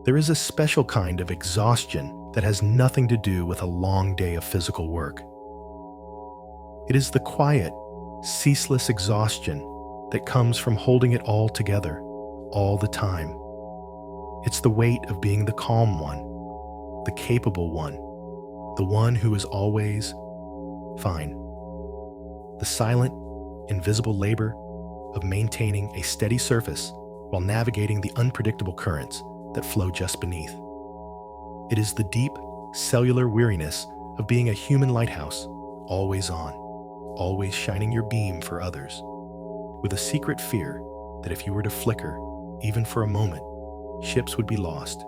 There is a special kind of exhaustion that has nothing to do with a long day of physical work. It is the quiet, ceaseless exhaustion that comes from holding it all together, all the time. It's the weight of being the calm one, the capable one, the one who is always fine. The silent, invisible labor of maintaining a steady surface while navigating the unpredictable currents that flow just beneath. It is the deep, cellular weariness of being a human lighthouse, always on, always shining your beam for others, with a secret fear that if you were to flicker, even for a moment, ships would be lost,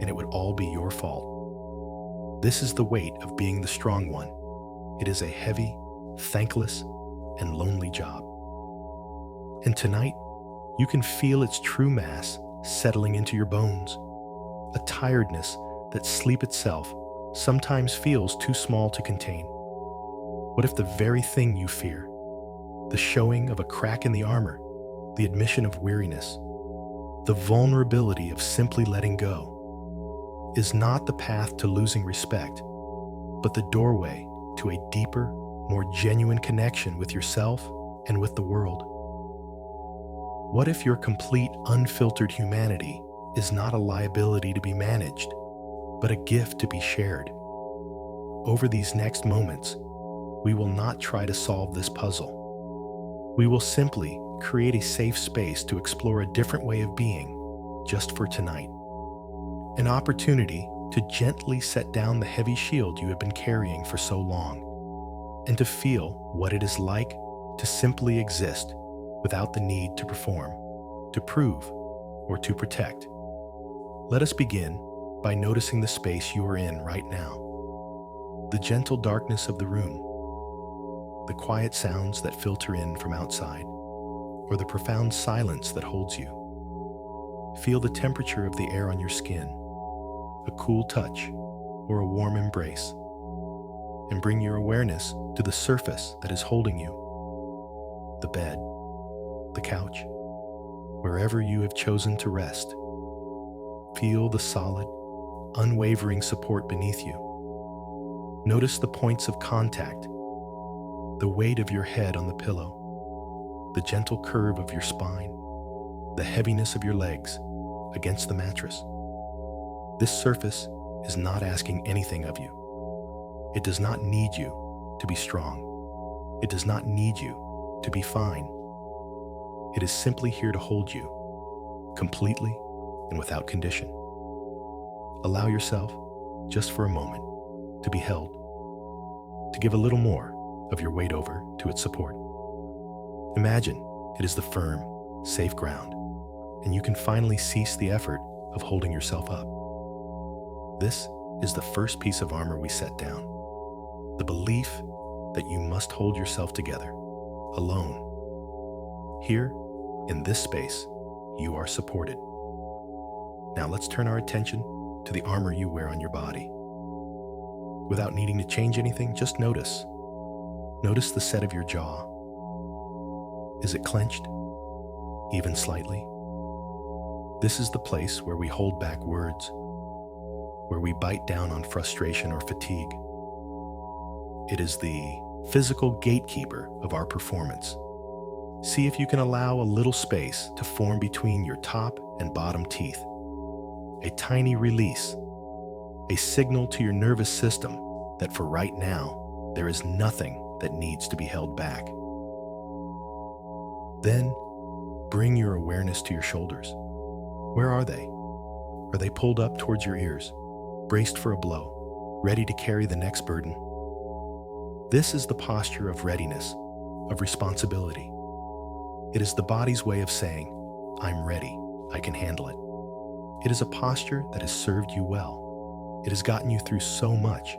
and it would all be your fault. This is the weight of being the strong one. It is a heavy, thankless, and lonely job. And tonight, you can feel its true mass settling into your bones, a tiredness that sleep itself sometimes feels too small to contain. What if the very thing you fear, the showing of a crack in the armor, the admission of weariness, the vulnerability of simply letting go, is not the path to losing respect, but the doorway to a deeper, more genuine connection with yourself and with the world? What if your complete, unfiltered humanity is not a liability to be managed, but a gift to be shared? Over these next moments, we will not try to solve this puzzle. We will simply create a safe space to explore a different way of being, just for tonight. An opportunity to gently set down the heavy shield you have been carrying for so long, and to feel what it is like to simply exist without the need to perform, to prove, or to protect. Let us begin by noticing the space you are in right now. The gentle darkness of the room, the quiet sounds that filter in from outside, or the profound silence that holds you. Feel the temperature of the air on your skin, a cool touch, or a warm embrace, and bring your awareness to the surface that is holding you. The bed, the couch, wherever you have chosen to rest. Feel the solid, unwavering support beneath you. Notice the points of contact, the weight of your head on the pillow, the gentle curve of your spine, the heaviness of your legs against the mattress. This surface is not asking anything of you. It does not need you to be strong. It does not need you to be fine. It is simply here to hold you, completely and without condition. Allow yourself, just for a moment, to be held, to give a little more of your weight over to its support. Imagine it is the firm, safe ground, and you can finally cease the effort of holding yourself up. This is the first piece of armor we set down, the belief that you must hold yourself together, alone. Here, in this space, you are supported. Now let's turn our attention to the armor you wear on your body. Without needing to change anything, just notice. Notice the set of your jaw. Is it clenched? Even slightly? This is the place where we hold back words, where we bite down on frustration or fatigue. It is the physical gatekeeper of our performance. See if you can allow a little space to form between your top and bottom teeth. A tiny release, a signal to your nervous system that for right now, there is nothing that needs to be held back. Then, bring your awareness to your shoulders. Where are they? Are they pulled up towards your ears, braced for a blow, ready to carry the next burden? This is the posture of readiness, of responsibility. It is the body's way of saying, I'm ready, I can handle it. It is a posture that has served you well. It has gotten you through so much,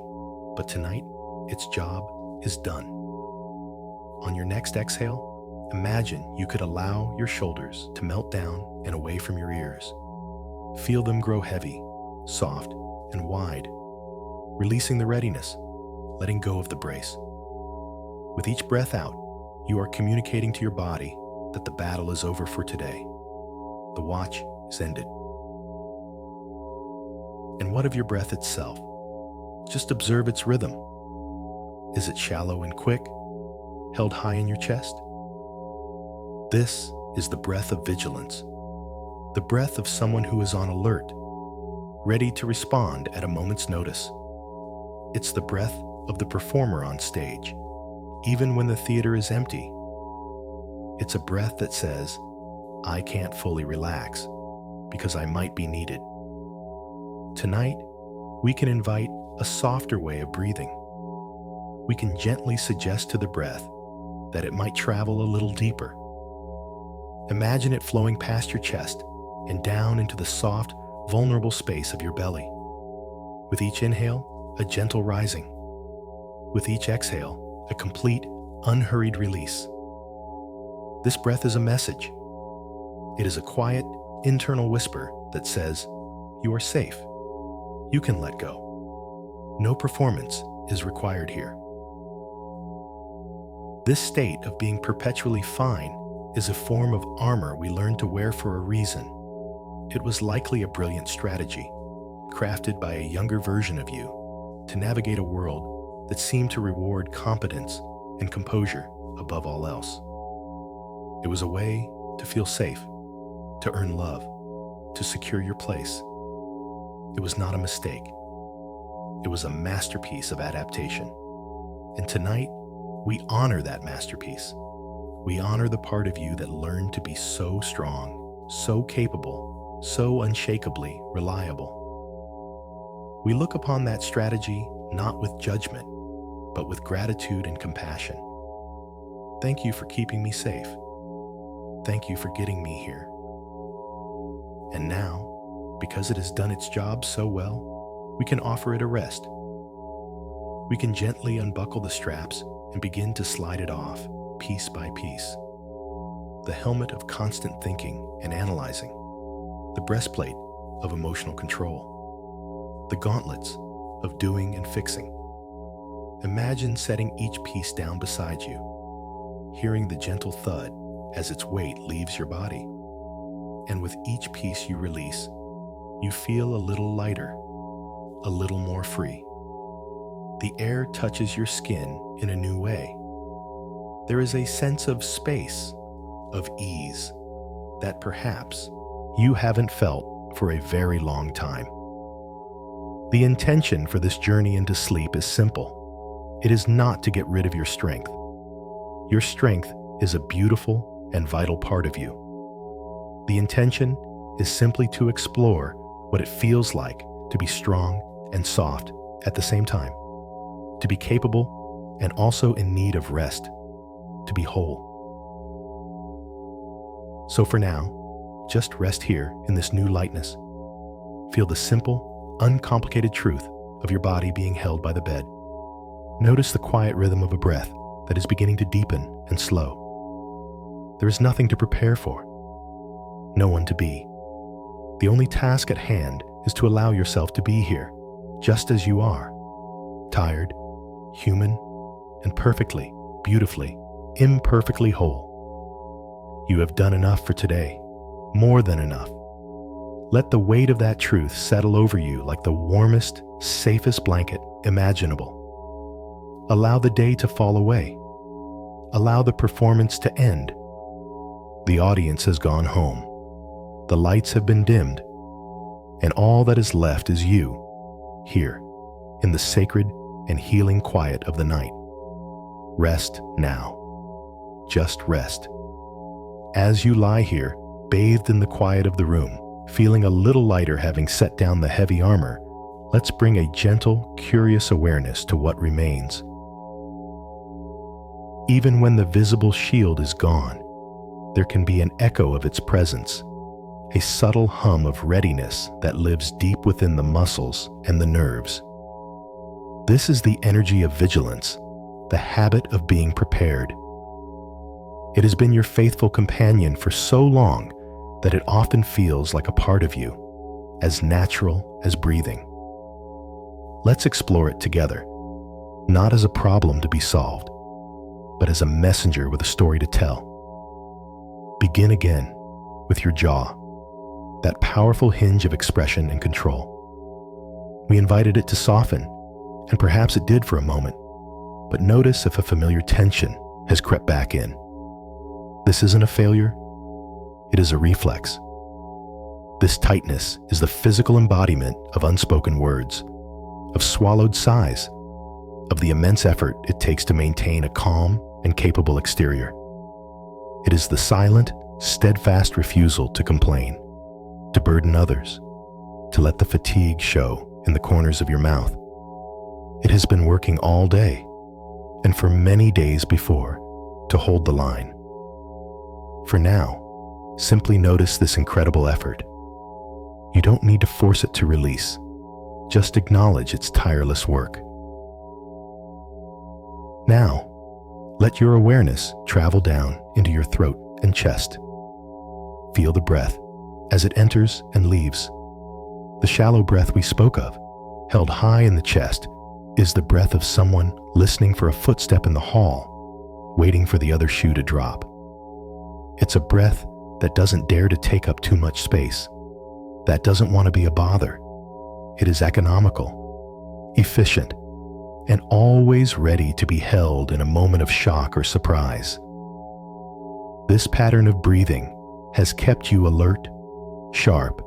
but tonight, its job is done. On your next exhale, imagine you could allow your shoulders to melt down and away from your ears. Feel them grow heavy, soft, and wide, releasing the readiness, letting go of the brace. With each breath out, you are communicating to your body that the battle is over for today. The watch is ended. And what of your breath itself? Just observe its rhythm. Is it shallow and quick, held high in your chest? This is the breath of vigilance, the breath of someone who is on alert, ready to respond at a moment's notice. It's the breath of the performer on stage, even when the theater is empty. It's a breath that says, I can't fully relax because I might be needed. Tonight, we can invite a softer way of breathing. We can gently suggest to the breath that it might travel a little deeper. Imagine it flowing past your chest and down into the soft, vulnerable space of your belly. With each inhale, a gentle rising. With each exhale, a complete, unhurried release. This breath is a message. It is a quiet, internal whisper that says, you are safe. You can let go. No performance is required here. This state of being perpetually fine is a form of armor we learned to wear for a reason. It was likely a brilliant strategy, crafted by a younger version of you, to navigate a world that seemed to reward competence and composure above all else. It was a way to feel safe, to earn love, to secure your place. It was not a mistake. It was a masterpiece of adaptation. And tonight, we honor that masterpiece. We honor the part of you that learned to be so strong, so capable, so unshakably reliable. We look upon that strategy not with judgment, but with gratitude and compassion. Thank you for keeping me safe. Thank you for getting me here. And now, because it has done its job so well, we can offer it a rest. We can gently unbuckle the straps and begin to slide it off, piece by piece. The helmet of constant thinking and analyzing, the breastplate of emotional control, the gauntlets of doing and fixing. Imagine setting each piece down beside you, hearing the gentle thud as its weight leaves your body. And with each piece you release, you feel a little lighter, a little more free. The air touches your skin in a new way. There is a sense of space, of ease, that perhaps you haven't felt for a very long time. The intention for this journey into sleep is simple. It is not to get rid of your strength. Your strength is a beautiful and vital part of you. The intention is simply to explore what it feels like to be strong and soft at the same time, to be capable and also in need of rest, to be whole. So for now, just rest here in this new lightness. Feel the simple, uncomplicated truth of your body being held by the bed. Notice the quiet rhythm of a breath that is beginning to deepen and slow. There is nothing to prepare for, no one to be. The only task at hand is to allow yourself to be here, just as you are, tired, human, and perfectly, beautifully, imperfectly whole. You have done enough for today, more than enough. Let the weight of that truth settle over you like the warmest, safest blanket imaginable. Allow the day to fall away. Allow the performance to end. The audience has gone home. The lights have been dimmed, and all that is left is you, here, in the sacred and healing quiet of the night. Rest now. Just rest. As you lie here, bathed in the quiet of the room, feeling a little lighter having set down the heavy armor, let's bring a gentle, curious awareness to what remains. Even when the visible shield is gone, there can be an echo of its presence, a subtle hum of readiness that lives deep within the muscles and the nerves. This is the energy of vigilance, the habit of being prepared. It has been your faithful companion for so long that it often feels like a part of you, as natural as breathing. Let's explore it together, not as a problem to be solved, but as a messenger with a story to tell. Begin again with your jaw, that powerful hinge of expression and control. We invited it to soften, and perhaps it did for a moment, but notice if a familiar tension has crept back in. This isn't a failure, it is a reflex. This tightness is the physical embodiment of unspoken words, of swallowed sighs, of the immense effort it takes to maintain a calm and capable exterior. It is the silent, steadfast refusal to complain, to burden others, to let the fatigue show in the corners of your mouth. It has been working all day, and for many days before, to hold the line. For now, simply notice this incredible effort. You don't need to force it to release. Just acknowledge its tireless work. Now, let your awareness travel down into your throat and chest. Feel the breath as it enters and leaves. The shallow breath we spoke of, held high in the chest, is the breath of someone listening for a footstep in the hall, waiting for the other shoe to drop. It's a breath that doesn't dare to take up too much space, that doesn't want to be a bother. It is economical, efficient, and always ready to be held in a moment of shock or surprise. This pattern of breathing has kept you alert, sharp,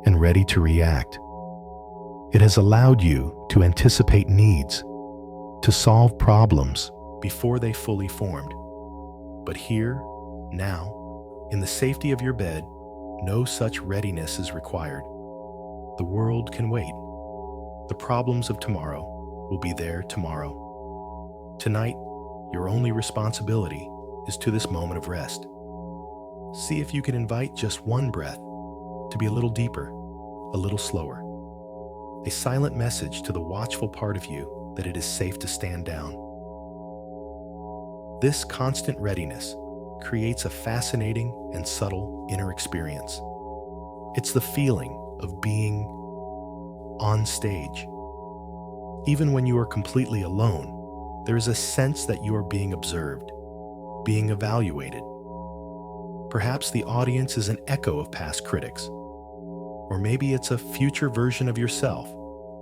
and ready to react. It has allowed you to anticipate needs, to solve problems before they fully formed. But here, now, in the safety of your bed, no such readiness is required. The world can wait. The problems of tomorrow will be there tomorrow. Tonight, your only responsibility is to this moment of rest. See if you can invite just one breath to be a little deeper, a little slower. A silent message to the watchful part of you that it is safe to stand down. This constant readiness creates a fascinating and subtle inner experience. It's the feeling of being on stage. Even when you are completely alone, there is a sense that you are being observed, being evaluated. Perhaps the audience is an echo of past critics, or maybe it's a future version of yourself,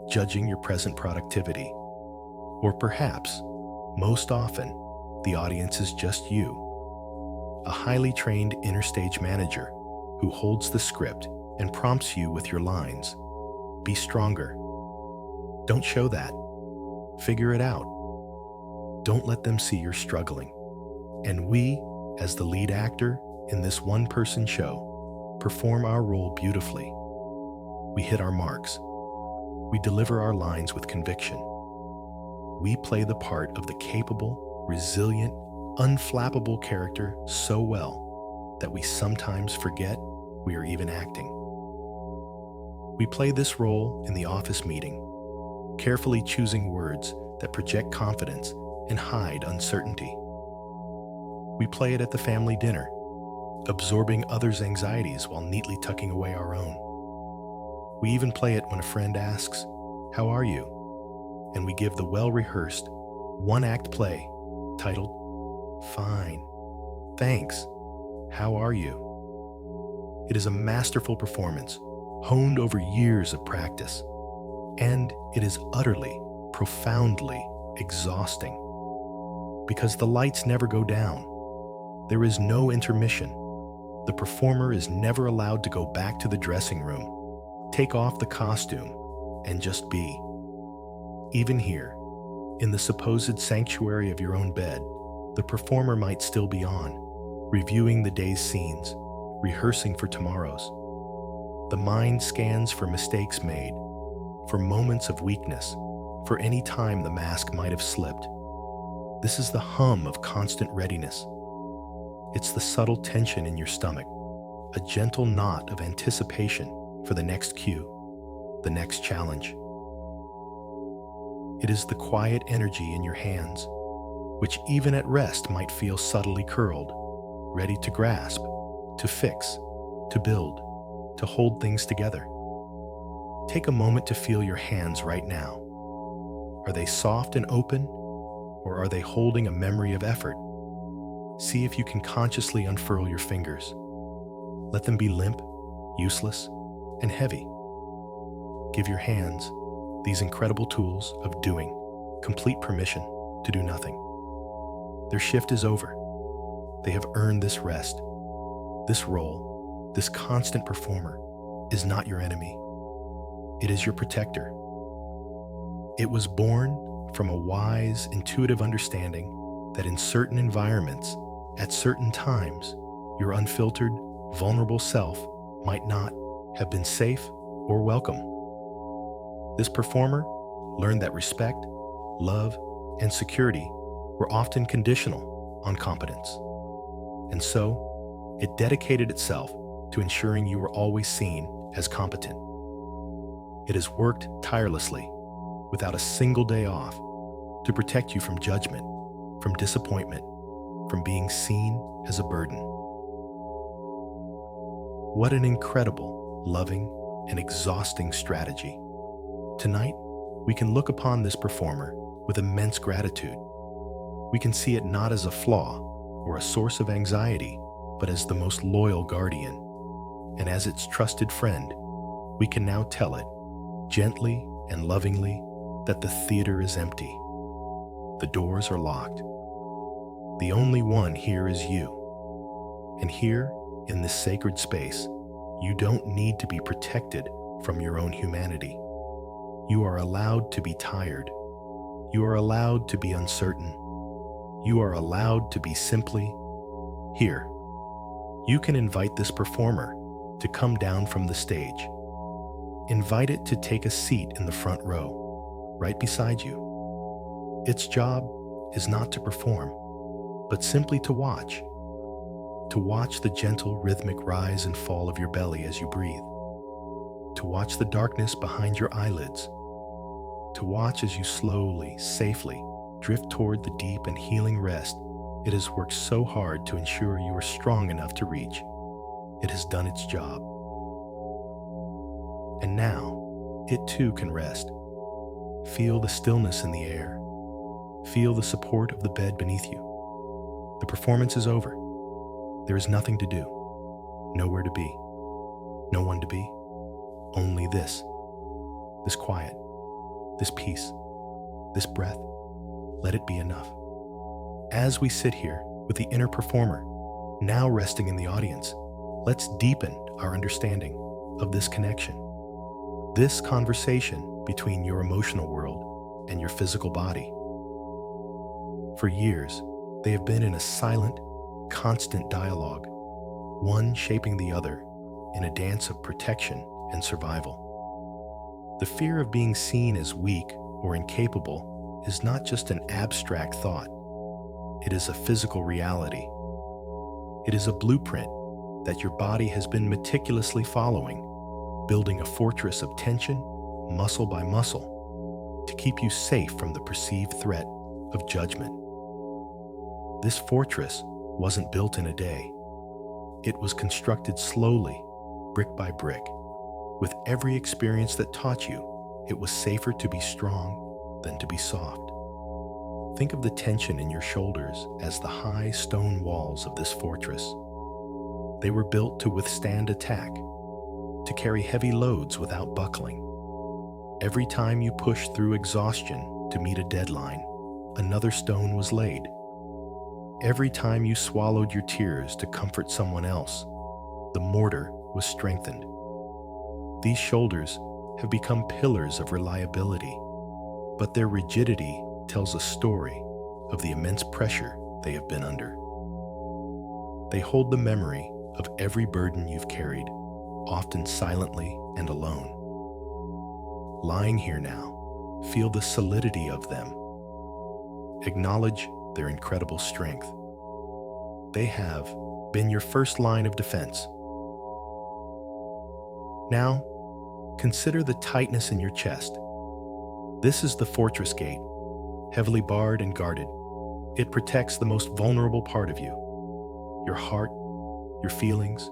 judging your present productivity. Or perhaps, most often, the audience is just you, a highly trained inner stage manager who holds the script and prompts you with your lines. Be stronger. Don't show that. Figure it out. Don't let them see you're struggling. And we, as the lead actor in this one-person show, perform our role beautifully. We hit our marks. We deliver our lines with conviction. We play the part of the capable, resilient, unflappable character so well that we sometimes forget we are even acting. We play this role in the office meeting, carefully choosing words that project confidence and hide uncertainty. We play it at the family dinner, absorbing others' anxieties while neatly tucking away our own. We even play it when a friend asks, "How are you?" And we give the well-rehearsed, one-act play titled, "Fine, thanks, how are you?" It is a masterful performance, honed over years of practice, and it is utterly, profoundly exhausting. Because the lights never go down, there is no intermission. The performer is never allowed to go back to the dressing room, take off the costume, and just be. Even here, in the supposed sanctuary of your own bed, the performer might still be on, reviewing the day's scenes, rehearsing for tomorrow's. The mind scans for mistakes made, for moments of weakness, for any time the mask might have slipped. This is the hum of constant readiness. It's the subtle tension in your stomach, a gentle knot of anticipation for the next cue, the next challenge. It is the quiet energy in your hands, which even at rest might feel subtly curled, ready to grasp, to fix, to build, to hold things together. Take a moment to feel your hands right now. Are they soft and open, or are they holding a memory of effort? See if you can consciously unfurl your fingers. Let them be limp, useless, and heavy. Give your hands these incredible tools of doing, complete permission to do nothing. Their shift is over. They have earned this rest. This role, this constant performer, is not your enemy. It is your protector. It was born from a wise, intuitive understanding that in certain environments, at certain times, your unfiltered, vulnerable self might not have been safe or welcome. This performer learned that respect, love, and security were often conditional on competence. And so, it dedicated itself to ensuring you were always seen as competent. It has worked tirelessly, without a single day off, to protect you from judgment, from disappointment, from being seen as a burden. What an incredible, loving, and exhausting strategy. Tonight, we can look upon this performer with immense gratitude. We can see it not as a flaw or a source of anxiety, but as the most loyal guardian. And as its trusted friend, we can now tell it, gently and lovingly, that the theater is empty. The doors are locked. The only one here is you. And here, in this sacred space, you don't need to be protected from your own humanity. You are allowed to be tired. You are allowed to be uncertain. You are allowed to be simply here. You can invite this performer to come down from the stage. Invite it to take a seat in the front row, right beside you. Its job is not to perform, but simply to watch. To watch the gentle rhythmic rise and fall of your belly as you breathe. To watch the darkness behind your eyelids. To watch as you slowly, safely drift toward the deep and healing rest it has worked so hard to ensure you are strong enough to reach. It has done its job. And now, it too can rest. Feel the stillness in the air. Feel the support of the bed beneath you. The performance is over. There is nothing to do, nowhere to be, no one to be, only this quiet, this peace, this breath. Let it be enough. As we sit here with the inner performer, now resting in the audience, let's deepen our understanding of this connection. This conversation between your emotional world and your physical body. For years, they have been in a silent, constant dialogue, one shaping the other in a dance of protection and survival. The fear of being seen as weak or incapable is not just an abstract thought. It is a physical reality. It is a blueprint that your body has been meticulously following, building a fortress of tension, muscle by muscle, to keep you safe from the perceived threat of judgment. This fortress wasn't built in a day. It was constructed slowly, brick by brick. With every experience that taught you, it was safer to be strong than to be soft. Think of the tension in your shoulders as the high stone walls of this fortress. They were built to withstand attack, to carry heavy loads without buckling. Every time you pushed through exhaustion to meet a deadline, another stone was laid. Every time you swallowed your tears to comfort someone else, the mortar was strengthened. These shoulders have become pillars of reliability, but their rigidity tells a story of the immense pressure they have been under. They hold the memory of every burden you've carried, often silently and alone. Lying here now, feel the solidity of them. Acknowledge their incredible strength. They have been your first line of defense. Now, consider the tightness in your chest. This is the fortress gate, heavily barred and guarded. It protects the most vulnerable part of you, your heart, your feelings,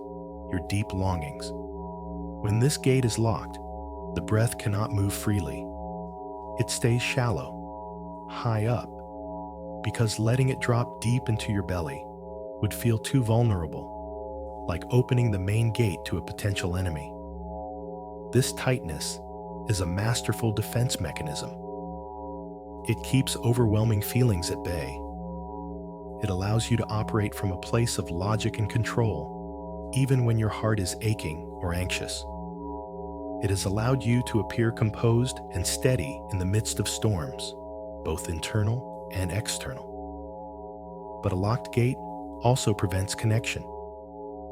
your deep longings. When this gate is locked, the breath cannot move freely. It stays shallow, high up, because letting it drop deep into your belly would feel too vulnerable, like opening the main gate to a potential enemy. This tightness is a masterful defense mechanism. It keeps overwhelming feelings at bay. It allows you to operate from a place of logic and control, even when your heart is aching or anxious. It has allowed you to appear composed and steady in the midst of storms, both internal and external. But a locked gate also prevents connection.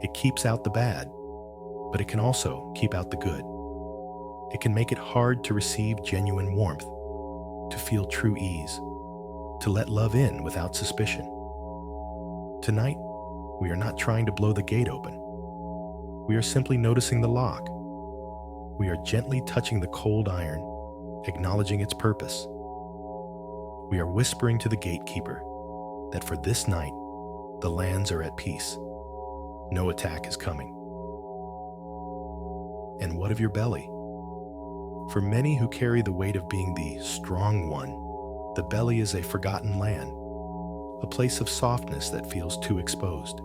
It keeps out the bad, but it can also keep out the good. It can make it hard to receive genuine warmth, to feel true ease, to let love in without suspicion. Tonight, we are not trying to blow the gate open. We are simply noticing the lock. We are gently touching the cold iron, acknowledging its purpose. We are whispering to the gatekeeper that for this night, the lands are at peace. No attack is coming. And what of your belly? For many who carry the weight of being the strong one, the belly is a forgotten land, a place of softness that feels too exposed.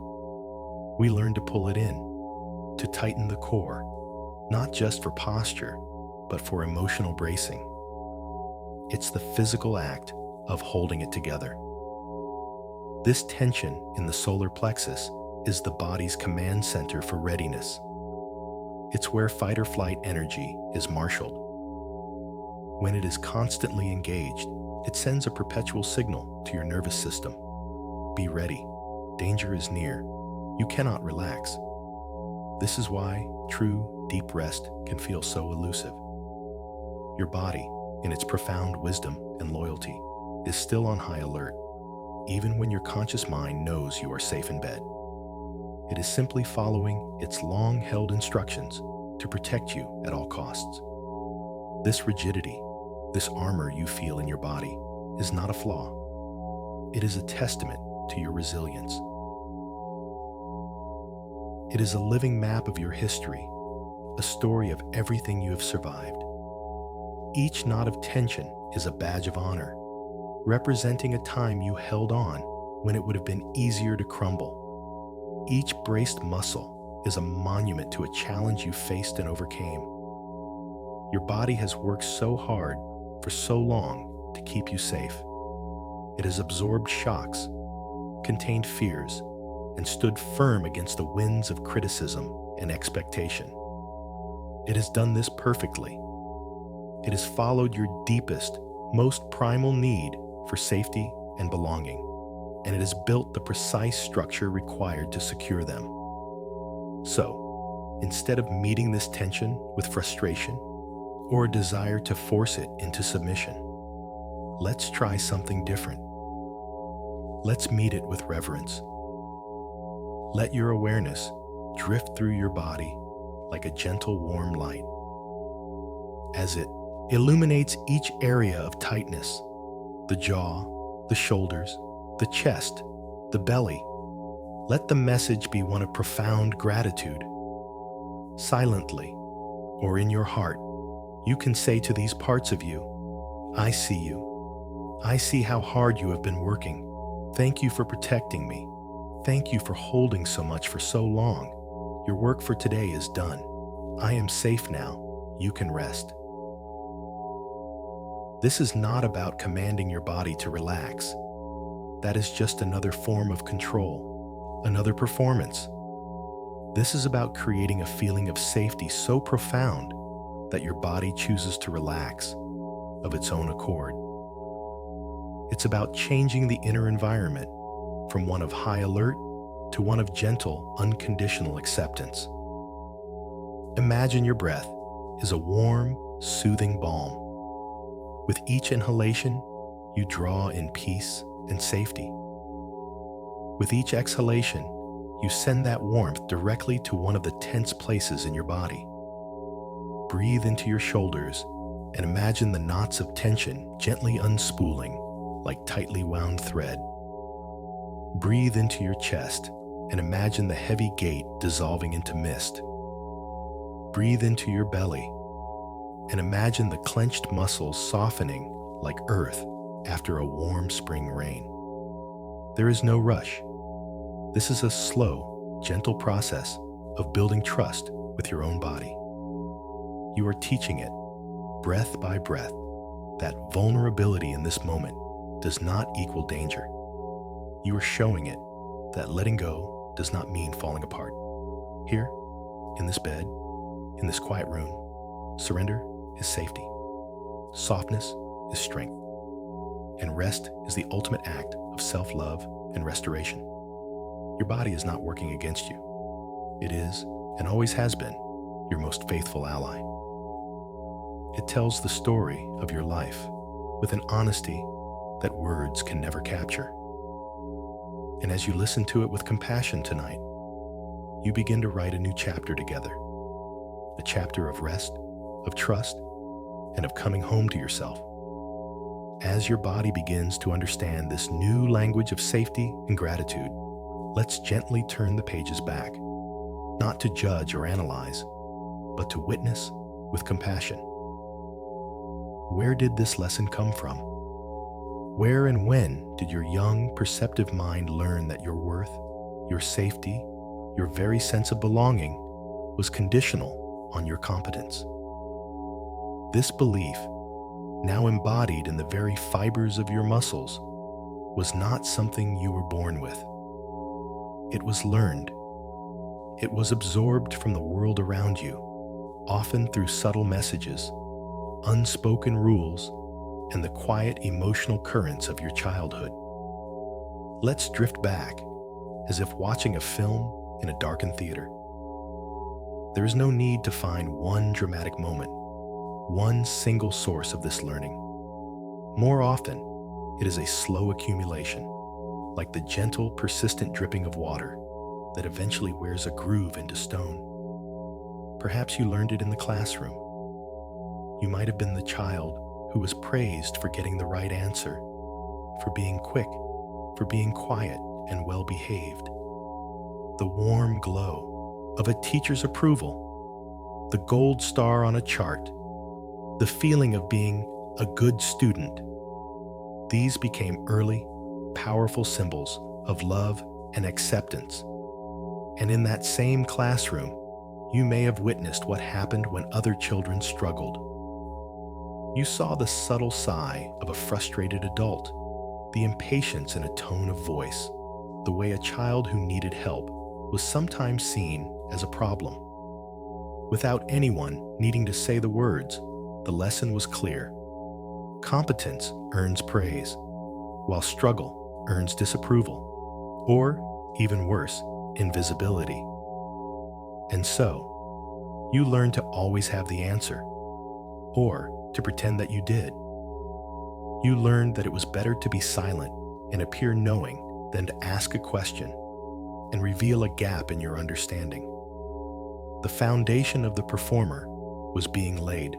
We learn to pull it in, to tighten the core, not just for posture, but for emotional bracing. It's the physical act of holding it together. This tension in the solar plexus is the body's command center for readiness. It's where fight or flight energy is marshaled. When it is constantly engaged, it sends a perpetual signal to your nervous system. Be ready. Danger is near. You cannot relax. This is why true, deep rest can feel so elusive. Your body, in its profound wisdom and loyalty, is still on high alert, even when your conscious mind knows you are safe in bed. It is simply following its long-held instructions to protect you at all costs. This rigidity, this armor you feel in your body, is not a flaw. It is a testament to your resilience. It is a living map of your history, a story of everything you have survived. Each knot of tension is a badge of honor, representing a time you held on when it would have been easier to crumble. Each braced muscle is a monument to a challenge you faced and overcame. Your body has worked so hard for so long to keep you safe. It has absorbed shocks, contained fears, and stood firm against the winds of criticism and expectation. It has done this perfectly. It has followed your deepest, most primal need for safety and belonging, and it has built the precise structure required to secure them. So, instead of meeting this tension with frustration or a desire to force it into submission, let's try something different. Let's meet it with reverence. Let your awareness drift through your body like a gentle, warm light. As it illuminates each area of tightness, the jaw, the shoulders, the chest, the belly, let the message be one of profound gratitude. Silently, or in your heart, you can say to these parts of you, I see you. I see how hard you have been working. Thank you for protecting me. Thank you for holding so much for so long. Your work for today is done. I am safe now. You can rest. This is not about commanding your body to relax. That is just another form of control, another performance. This is about creating a feeling of safety so profound that your body chooses to relax of its own accord. It's about changing the inner environment from one of high alert to one of gentle, unconditional acceptance. Imagine your breath is a warm, soothing balm. With each inhalation, you draw in peace and safety. With each exhalation, you send that warmth directly to one of the tense places in your body. Breathe into your shoulders and imagine the knots of tension gently unspooling like tightly wound thread. Breathe into your chest and imagine the heavy gate dissolving into mist. Breathe into your belly and imagine the clenched muscles softening like earth after a warm spring rain. There is no rush. This is a slow, gentle process of building trust with your own body. You are teaching it, breath by breath, that vulnerability in this moment does not equal danger. You are showing it that letting go does not mean falling apart. Here, in this bed, in this quiet room, surrender is safety. Softness is strength. And rest is the ultimate act of self-love and restoration. Your body is not working against you. It is, and always has been, your most faithful ally. It tells the story of your life with an honesty that words can never capture. And as you listen to it with compassion tonight, you begin to write a new chapter together. A chapter of rest, of trust, and of coming home to yourself. As your body begins to understand this new language of safety and gratitude, let's gently turn the pages back, not to judge or analyze, but to witness with compassion. Where did this lesson come from? Where and when did your young, perceptive mind learn that your worth, your safety, your very sense of belonging was conditional on your competence? This belief, now embodied in the very fibers of your muscles, was not something you were born with. It was learned. It was absorbed from the world around you, often through subtle messages, unspoken rules, and the quiet emotional currents of your childhood. Let's drift back, as if watching a film in a darkened theater. There is no need to find one dramatic moment, one single source of this learning. More often, it is a slow accumulation, like the gentle, persistent dripping of water that eventually wears a groove into stone. Perhaps you learned it in the classroom. You might have been the child who was praised for getting the right answer, for being quick, for being quiet and well-behaved. The warm glow of a teacher's approval, the gold star on a chart, the feeling of being a good student. These became early, powerful symbols of love and acceptance. And in that same classroom, you may have witnessed what happened when other children struggled. You saw the subtle sigh of a frustrated adult, the impatience in a tone of voice, the way a child who needed help was sometimes seen as a problem. Without anyone needing to say the words, the lesson was clear. Competence earns praise, while struggle earns disapproval, or, even worse, invisibility. And so, you learn to always have the answer, or to pretend that you did. You learned that it was better to be silent and appear knowing than to ask a question and reveal a gap in your understanding. The foundation of the performer was being laid.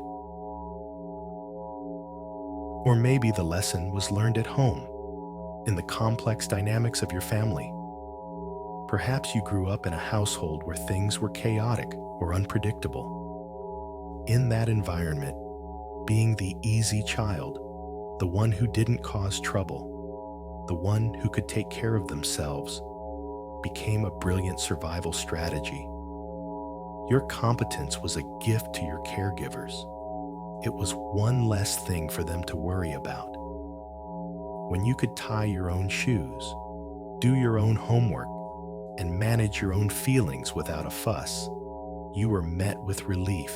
Or maybe the lesson was learned at home, in the complex dynamics of your family. Perhaps you grew up in a household where things were chaotic or unpredictable. In that environment, being the easy child, the one who didn't cause trouble, the one who could take care of themselves, became a brilliant survival strategy. Your competence was a gift to your caregivers. It was one less thing for them to worry about. When you could tie your own shoes, do your own homework, and manage your own feelings without a fuss, you were met with relief,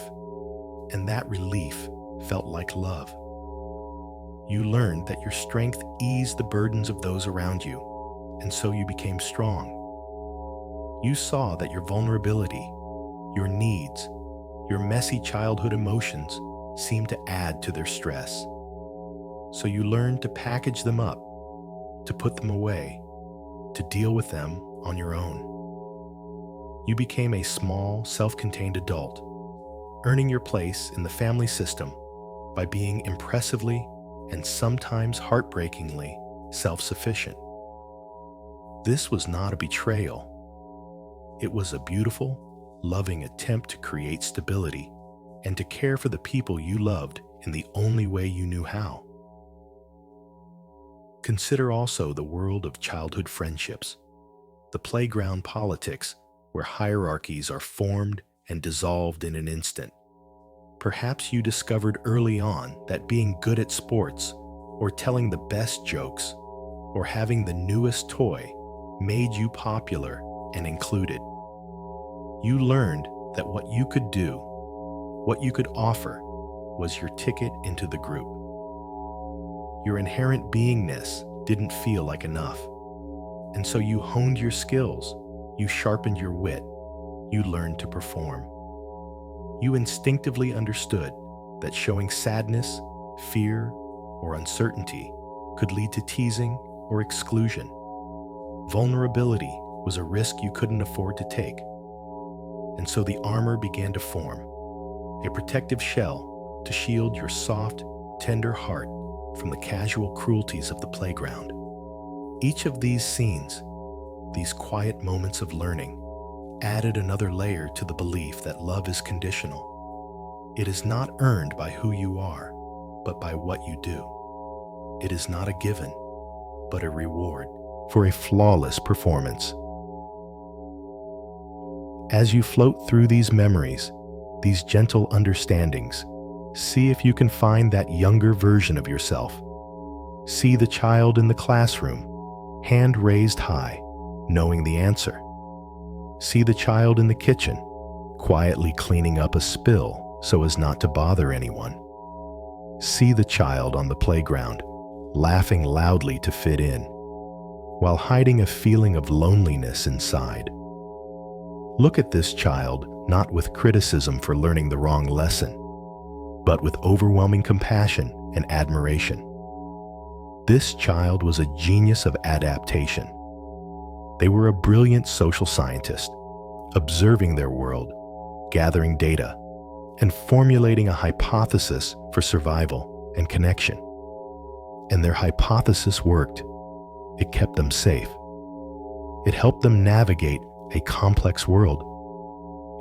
and that relief felt like love. You learned that your strength eased the burdens of those around you, and so you became strong. You saw that your vulnerability, your needs, your messy childhood emotions seemed to add to their stress. So you learned to package them up, to put them away, to deal with them on your own. You became a small, self-contained adult, earning your place in the family system by being impressively and sometimes heartbreakingly self-sufficient. This was not a betrayal. It was a beautiful, loving attempt to create stability and to care for the people you loved in the only way you knew how. Consider also the world of childhood friendships, the playground politics where hierarchies are formed and dissolved in an instant. Perhaps you discovered early on that being good at sports, or telling the best jokes, or having the newest toy made you popular and included. You learned that what you could do, what you could offer, was your ticket into the group. Your inherent beingness didn't feel like enough, and so you honed your skills, you sharpened your wit, you learned to perform. You instinctively understood that showing sadness, fear, or uncertainty could lead to teasing or exclusion. Vulnerability was a risk you couldn't afford to take. And so the armor began to form, a protective shell to shield your soft, tender heart from the casual cruelties of the playground. Each of these scenes, these quiet moments of learning, added another layer to the belief that love is conditional. It is not earned by who you are, but by what you do. It is not a given, but a reward for a flawless performance. As you float through these memories, these gentle understandings, see if you can find that younger version of yourself. See the child in the classroom, hand raised high, knowing the answer. See the child in the kitchen, quietly cleaning up a spill so as not to bother anyone. See the child on the playground, laughing loudly to fit in, while hiding a feeling of loneliness inside. Look at this child not with criticism for learning the wrong lesson, but with overwhelming compassion and admiration. This child was a genius of adaptation. They were a brilliant social scientist, observing their world, gathering data, and formulating a hypothesis for survival and connection. And their hypothesis worked. It kept them safe. It helped them navigate a complex world.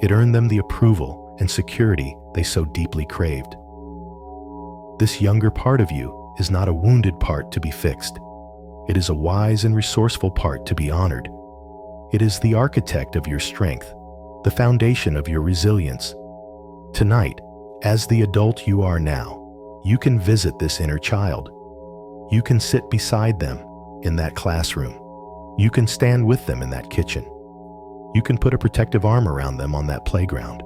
It earned them the approval and security they so deeply craved. This younger part of you is not a wounded part to be fixed. It is a wise and resourceful part to be honored. It is the architect of your strength, the foundation of your resilience. Tonight, as the adult you are now, you can visit this inner child. You can sit beside them in that classroom. You can stand with them in that kitchen. You can put a protective arm around them on that playground.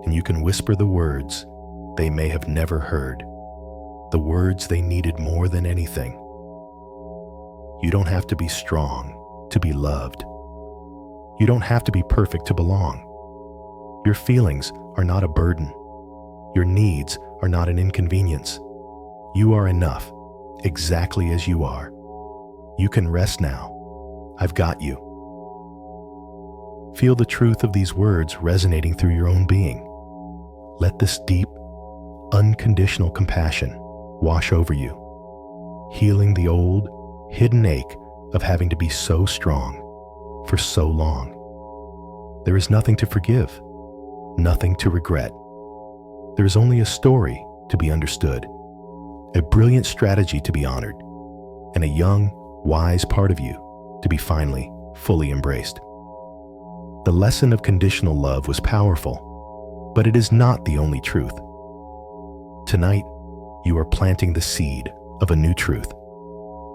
And you can whisper the words they may have never heard, the words they needed more than anything. You don't have to be strong to be loved. You don't have to be perfect to belong. Your feelings are not a burden. Your needs are not an inconvenience. You are enough, exactly as you are. You can rest now. I've got you. Feel the truth of these words resonating through your own being. Let this deep, unconditional compassion wash over you, healing the old, hidden ache of having to be so strong for so long. There is nothing to forgive, nothing to regret. There is only a story to be understood, a brilliant strategy to be honored, and a young, wise part of you to be finally, fully embraced. The lesson of conditional love was powerful, but it is not the only truth. Tonight, you are planting the seed of a new truth,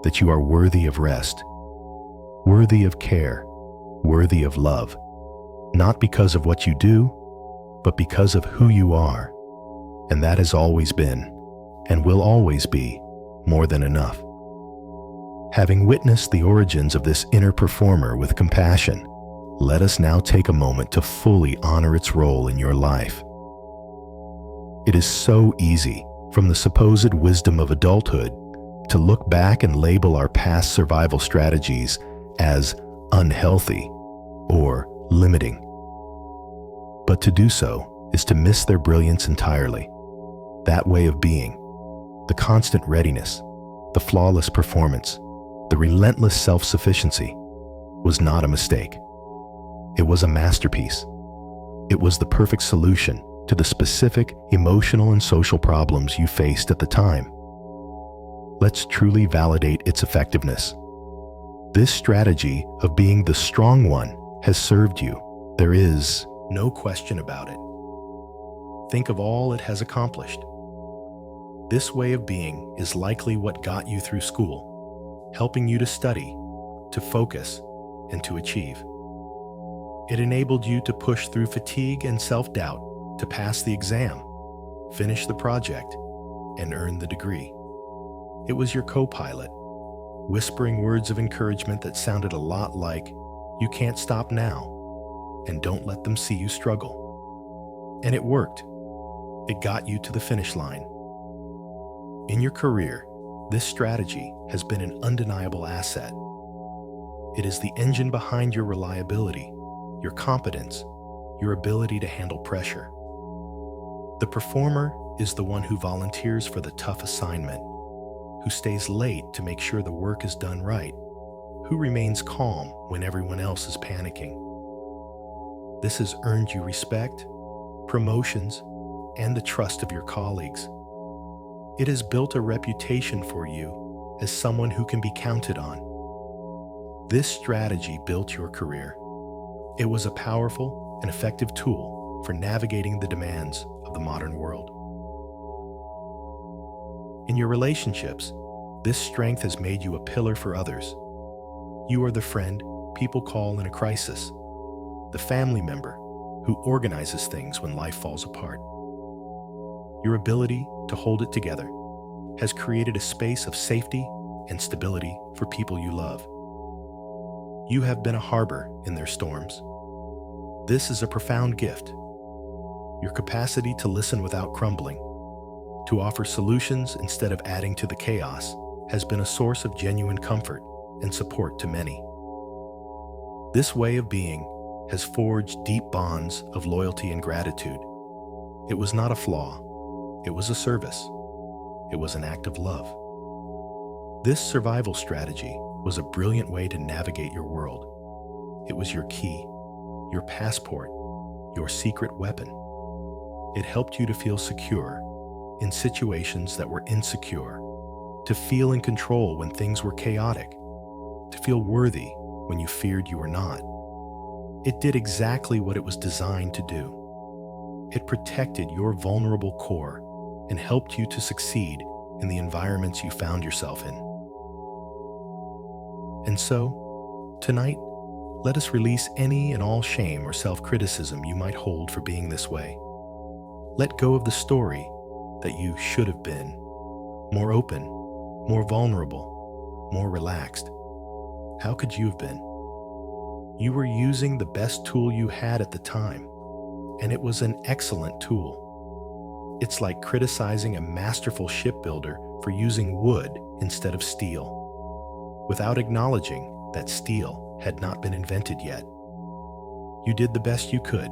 that you are worthy of rest, worthy of care, worthy of love, not because of what you do, but because of who you are. And that has always been, and will always be, more than enough. Having witnessed the origins of this inner performer with compassion, let us now take a moment to fully honor its role in your life. It is so easy, from the supposed wisdom of adulthood, to look back and label our past survival strategies as unhealthy or limiting. But to do so is to miss their brilliance entirely. That way of being, the constant readiness, the flawless performance, the relentless self-sufficiency, was not a mistake. It was a masterpiece. It was the perfect solution to the specific emotional and social problems you faced at the time. Let's truly validate its effectiveness. This strategy of being the strong one has served you. There is no question about it. Think of all it has accomplished. This way of being is likely what got you through school, helping you to study, to focus, and to achieve. It enabled you to push through fatigue and self-doubt, to pass the exam, finish the project, and earn the degree. It was your co-pilot, whispering words of encouragement that sounded a lot like, "You can't stop now, and don't let them see you struggle." And it worked. It got you to the finish line. In your career, this strategy has been an undeniable asset. It is the engine behind your reliability, your competence, your ability to handle pressure. The performer is the one who volunteers for the tough assignment, who stays late to make sure the work is done right, who remains calm when everyone else is panicking. This has earned you respect, promotions, and the trust of your colleagues. It has built a reputation for you as someone who can be counted on. This strategy built your career. It was a powerful and effective tool for navigating the demands of the modern world. In your relationships, this strength has made you a pillar for others. You are the friend people call in a crisis, the family member who organizes things when life falls apart. Your ability to hold it together has created a space of safety and stability for people you love. You have been a harbor in their storms. This is a profound gift. Your capacity to listen without crumbling, to offer solutions instead of adding to the chaos, has been a source of genuine comfort and support to many. This way of being has forged deep bonds of loyalty and gratitude. It was not a flaw. It was a service. It was an act of love. This survival strategy was a brilliant way to navigate your world. It was your key, your passport, your secret weapon. It helped you to feel secure in situations that were insecure, to feel in control when things were chaotic, to feel worthy when you feared you were not. It did exactly what it was designed to do. It protected your vulnerable core and helped you to succeed in the environments you found yourself in. And so, tonight, let us release any and all shame or self-criticism you might hold for being this way. Let go of the story that you should have been more open, more vulnerable, more relaxed. How could you have been? You were using the best tool you had at the time, and it was an excellent tool. It's like criticizing a masterful shipbuilder for using wood instead of steel, without acknowledging that steel had not been invented yet. You did the best you could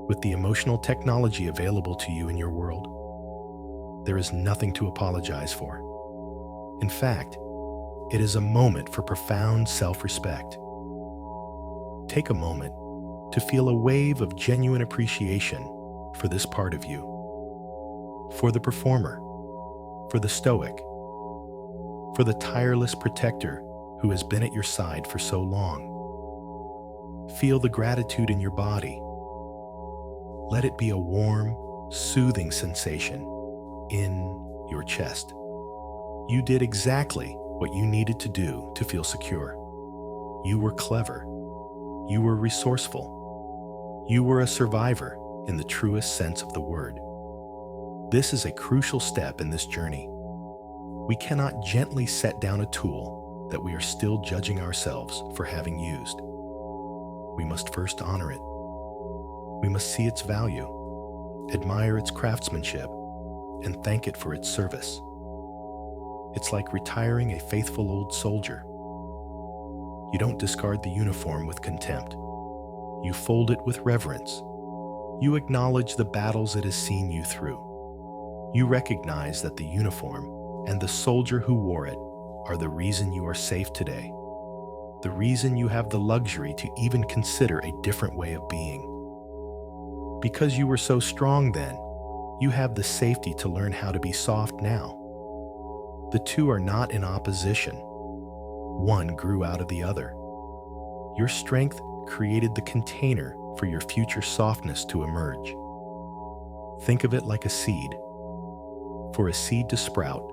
with the emotional technology available to you in your world. There is nothing to apologize for. In fact, it is a moment for profound self-respect. Take a moment to feel a wave of genuine appreciation for this part of you. For the performer, for the stoic, for the tireless protector who has been at your side for so long. Feel the gratitude in your body. Let it be a warm, soothing sensation in your chest. You did exactly what you needed to do to feel secure. You were clever. You were resourceful. You were a survivor in the truest sense of the word. This is a crucial step in this journey. We cannot gently set down a tool that we are still judging ourselves for having used. We must first honor it. We must see its value, admire its craftsmanship, and thank it for its service. It's like retiring a faithful old soldier. You don't discard the uniform with contempt. You fold it with reverence. You acknowledge the battles it has seen you through. You recognize that the uniform and the soldier who wore it are the reason you are safe today, the reason you have the luxury to even consider a different way of being. Because you were so strong then, you have the safety to learn how to be soft now. The two are not in opposition. One grew out of the other. Your strength created the container for your future softness to emerge. Think of it like a seed. For a seed to sprout,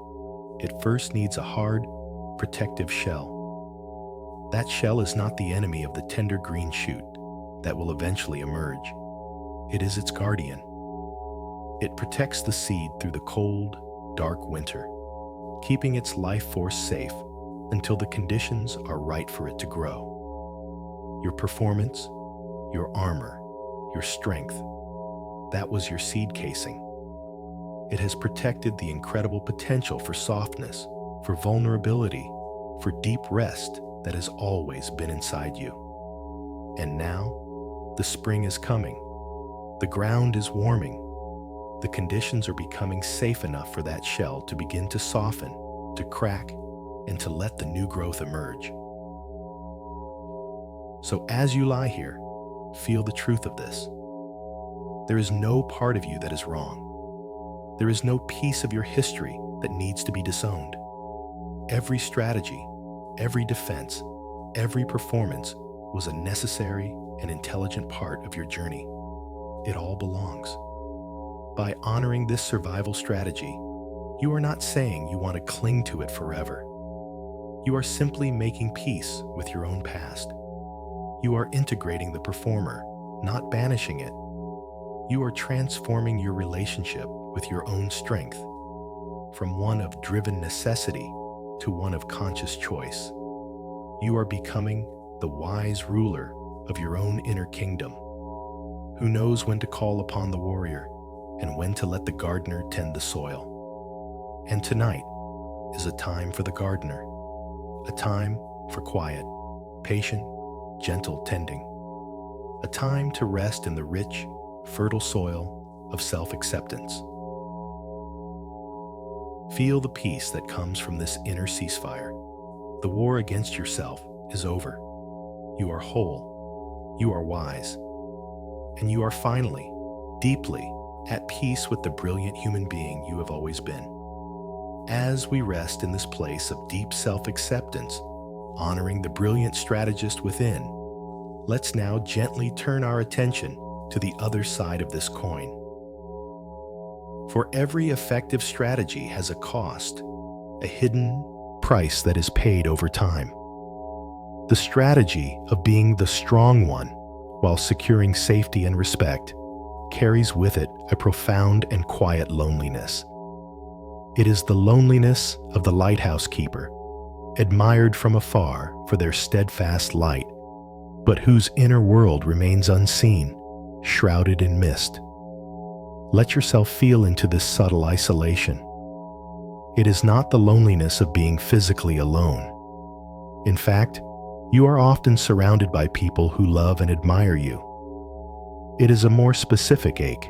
it first needs a hard, protective shell. That shell is not the enemy of the tender green shoot that will eventually emerge. It is its guardian. It protects the seed through the cold, dark winter, keeping its life force safe until the conditions are right for it to grow. Your performance, your armor, your strength, that was your seed casing. It has protected the incredible potential for softness, for vulnerability, for deep rest that has always been inside you. And now, the spring is coming. The ground is warming. The conditions are becoming safe enough for that shell to begin to soften, to crack, and to let the new growth emerge. So as you lie here, feel the truth of this. There is no part of you that is wrong. There is no piece of your history that needs to be disowned. Every strategy, every defense, every performance was a necessary and intelligent part of your journey. It all belongs. By honoring this survival strategy, you are not saying you want to cling to it forever. You are simply making peace with your own past. You are integrating the performer, not banishing it. You are transforming your relationship with your own strength from one of driven necessity to one of conscious choice. You are becoming the wise ruler of your own inner kingdom, who knows when to call upon the warrior and when to let the gardener tend the soil. And tonight is a time for the gardener, a time for quiet, patient, gentle tending, a time to rest in the rich, fertile soil of self-acceptance. Feel the peace that comes from this inner ceasefire. The war against yourself is over. You are whole, you are wise, and you are finally, deeply, at peace with the brilliant human being you have always been. As we rest in this place of deep self-acceptance, honoring the brilliant strategist within, let's now gently turn our attention to the other side of this coin. For every effective strategy has a cost, a hidden price that is paid over time. The strategy of being the strong one while securing safety and respect carries with it a profound and quiet loneliness. It is the loneliness of the lighthouse keeper, admired from afar for their steadfast light, but whose inner world remains unseen, shrouded in mist. Let yourself feel into this subtle isolation. It is not the loneliness of being physically alone. In fact, you are often surrounded by people who love and admire you. It is a more specific ache,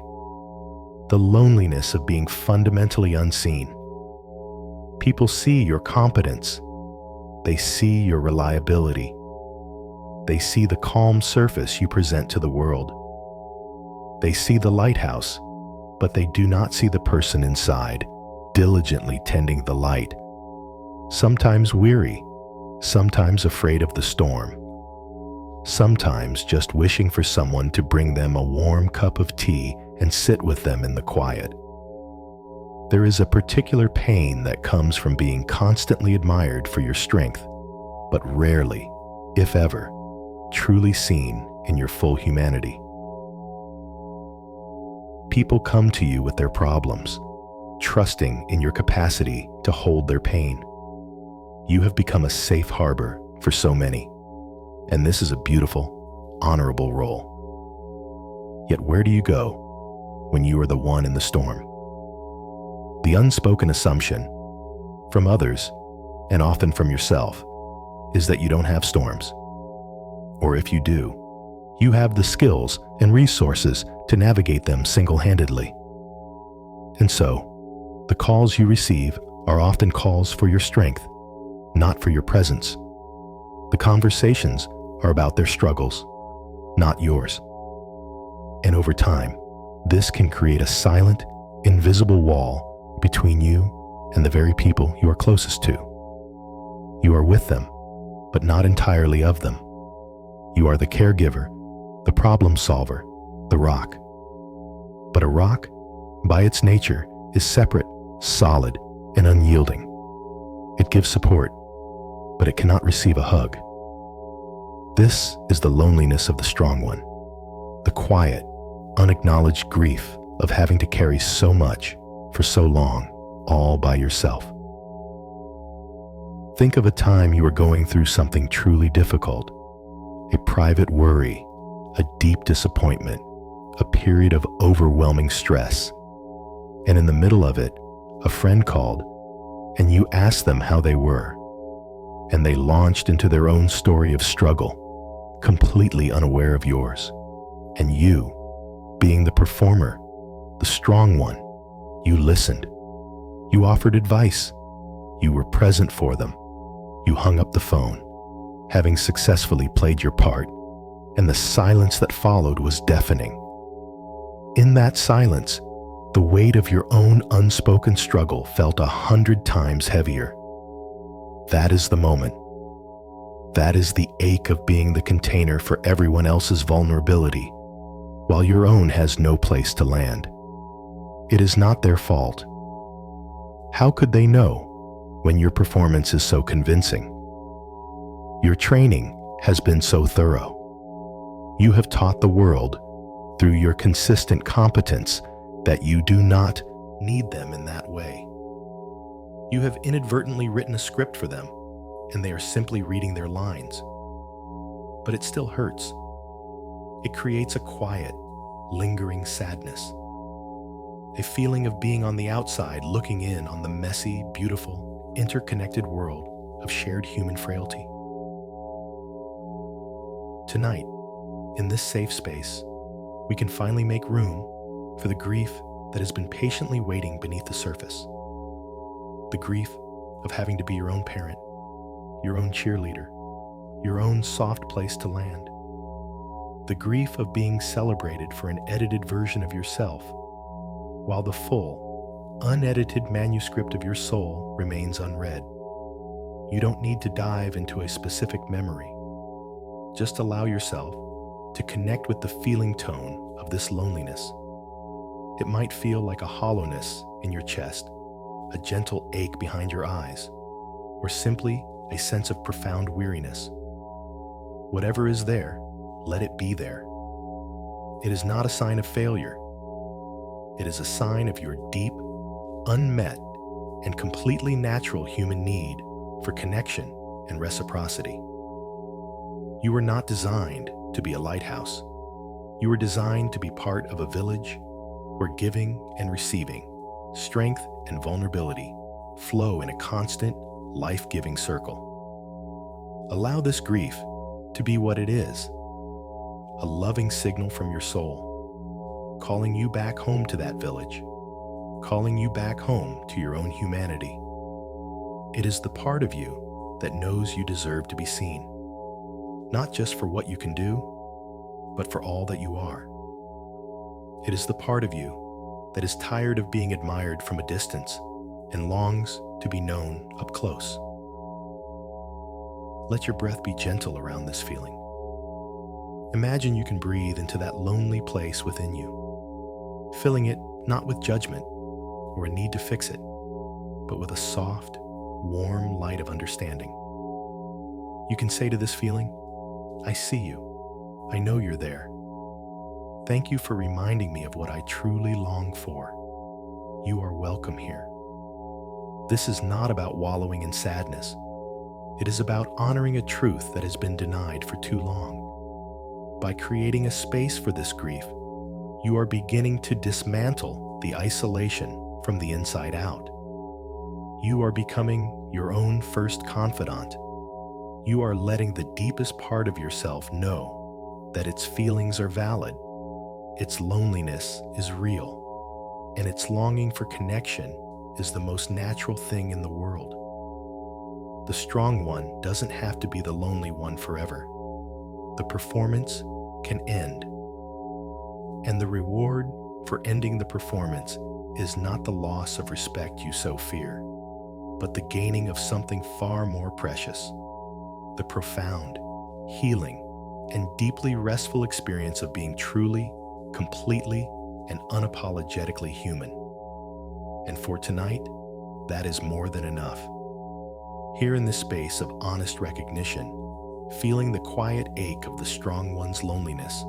the loneliness of being fundamentally unseen. People see your competence. They see your reliability. They see the calm surface you present to the world. They see the lighthouse, but they do not see the person inside, diligently tending the light, sometimes weary, sometimes afraid of the storm, sometimes just wishing for someone to bring them a warm cup of tea and sit with them in the quiet. There is a particular pain that comes from being constantly admired for your strength, but rarely, if ever, truly seen in your full humanity. People come to you with their problems, trusting in your capacity to hold their pain. You have become a safe harbor for so many, and this is a beautiful, honorable role. Yet where do you go when you are the one in the storm? The unspoken assumption, from others, and often from yourself, is that you don't have storms. Or if you do, you have the skills and resources to navigate them single-handedly. And so, the calls you receive are often calls for your strength, not for your presence. The conversations are about their struggles, not yours. And over time, this can create a silent, invisible wall between you and the very people you are closest to. You are with them, but not entirely of them. You are the caregiver, the problem solver, the rock. But a rock by its nature, is separate, solid, and unyielding. It gives support, but it cannot receive a hug. This is the loneliness of the strong one, the quiet, unacknowledged grief of having to carry so much for so long, all by yourself. Think of a time you were going through something truly difficult, a private worry, a deep disappointment, a period of overwhelming stress. And in the middle of it, a friend called, and you asked them how they were. And they launched into their own story of struggle, completely unaware of yours. And you, being the performer, the strong one, you listened. You offered advice. You were present for them. You hung up the phone, having successfully played your part, and the silence that followed was deafening. In that silence, the weight of your own unspoken struggle felt 100 times heavier. That is the moment. That is the ache of being the container for everyone else's vulnerability, while your own has no place to land. It is not their fault. How could they know when your performance is so convincing? Your training has been so thorough. You have taught the world through your consistent competence that you do not need them in that way. You have inadvertently written a script for them, and they are simply reading their lines. But it still hurts. It creates a quiet, lingering sadness, a feeling of being on the outside looking in on the messy, beautiful, interconnected world of shared human frailty. Tonight, in this safe space, we can finally make room for the grief that has been patiently waiting beneath the surface. The grief of having to be your own parent, your own cheerleader, your own soft place to land. The grief of being celebrated for an edited version of yourself, while the full, unedited manuscript of your soul remains unread. You don't need to dive into a specific memory. Just allow yourself to connect with the feeling tone of this loneliness. It might feel like a hollowness in your chest, a gentle ache behind your eyes, or simply a sense of profound weariness. Whatever is there, let it be there. It is not a sign of failure. It is a sign of your deep, unmet, and completely natural human need for connection and reciprocity. You were not designed to be a lighthouse. You were designed to be part of a village where giving and receiving, strength and vulnerability flow in a constant, life-giving circle. Allow this grief to be what it is, a loving signal from your soul, calling you back home to that village, calling you back home to your own humanity. It is the part of you that knows you deserve to be seen, not just for what you can do, but for all that you are. It is the part of you that is tired of being admired from a distance and longs to be known up close. Let your breath be gentle around this feeling. Imagine you can breathe into that lonely place within you, filling it not with judgment or a need to fix it, but with a soft, warm light of understanding. You can say to this feeling, I see you. I know you're there. Thank you for reminding me of what I truly long for. You are welcome here. This is not about wallowing in sadness. It is about honoring a truth that has been denied for too long. By creating a space for this grief, you are beginning to dismantle the isolation from the inside out. You are becoming your own first confidant. You are letting the deepest part of yourself know that its feelings are valid, its loneliness is real, and its longing for connection is the most natural thing in the world. The strong one doesn't have to be the lonely one forever. The performance can end. And the reward for ending the performance is not the loss of respect you so fear, but the gaining of something far more precious, the profound, healing, and deeply restful experience of being truly, completely, and unapologetically human. And for tonight, that is more than enough. Here in this space of honest recognition, feeling the quiet ache of the strong one's loneliness,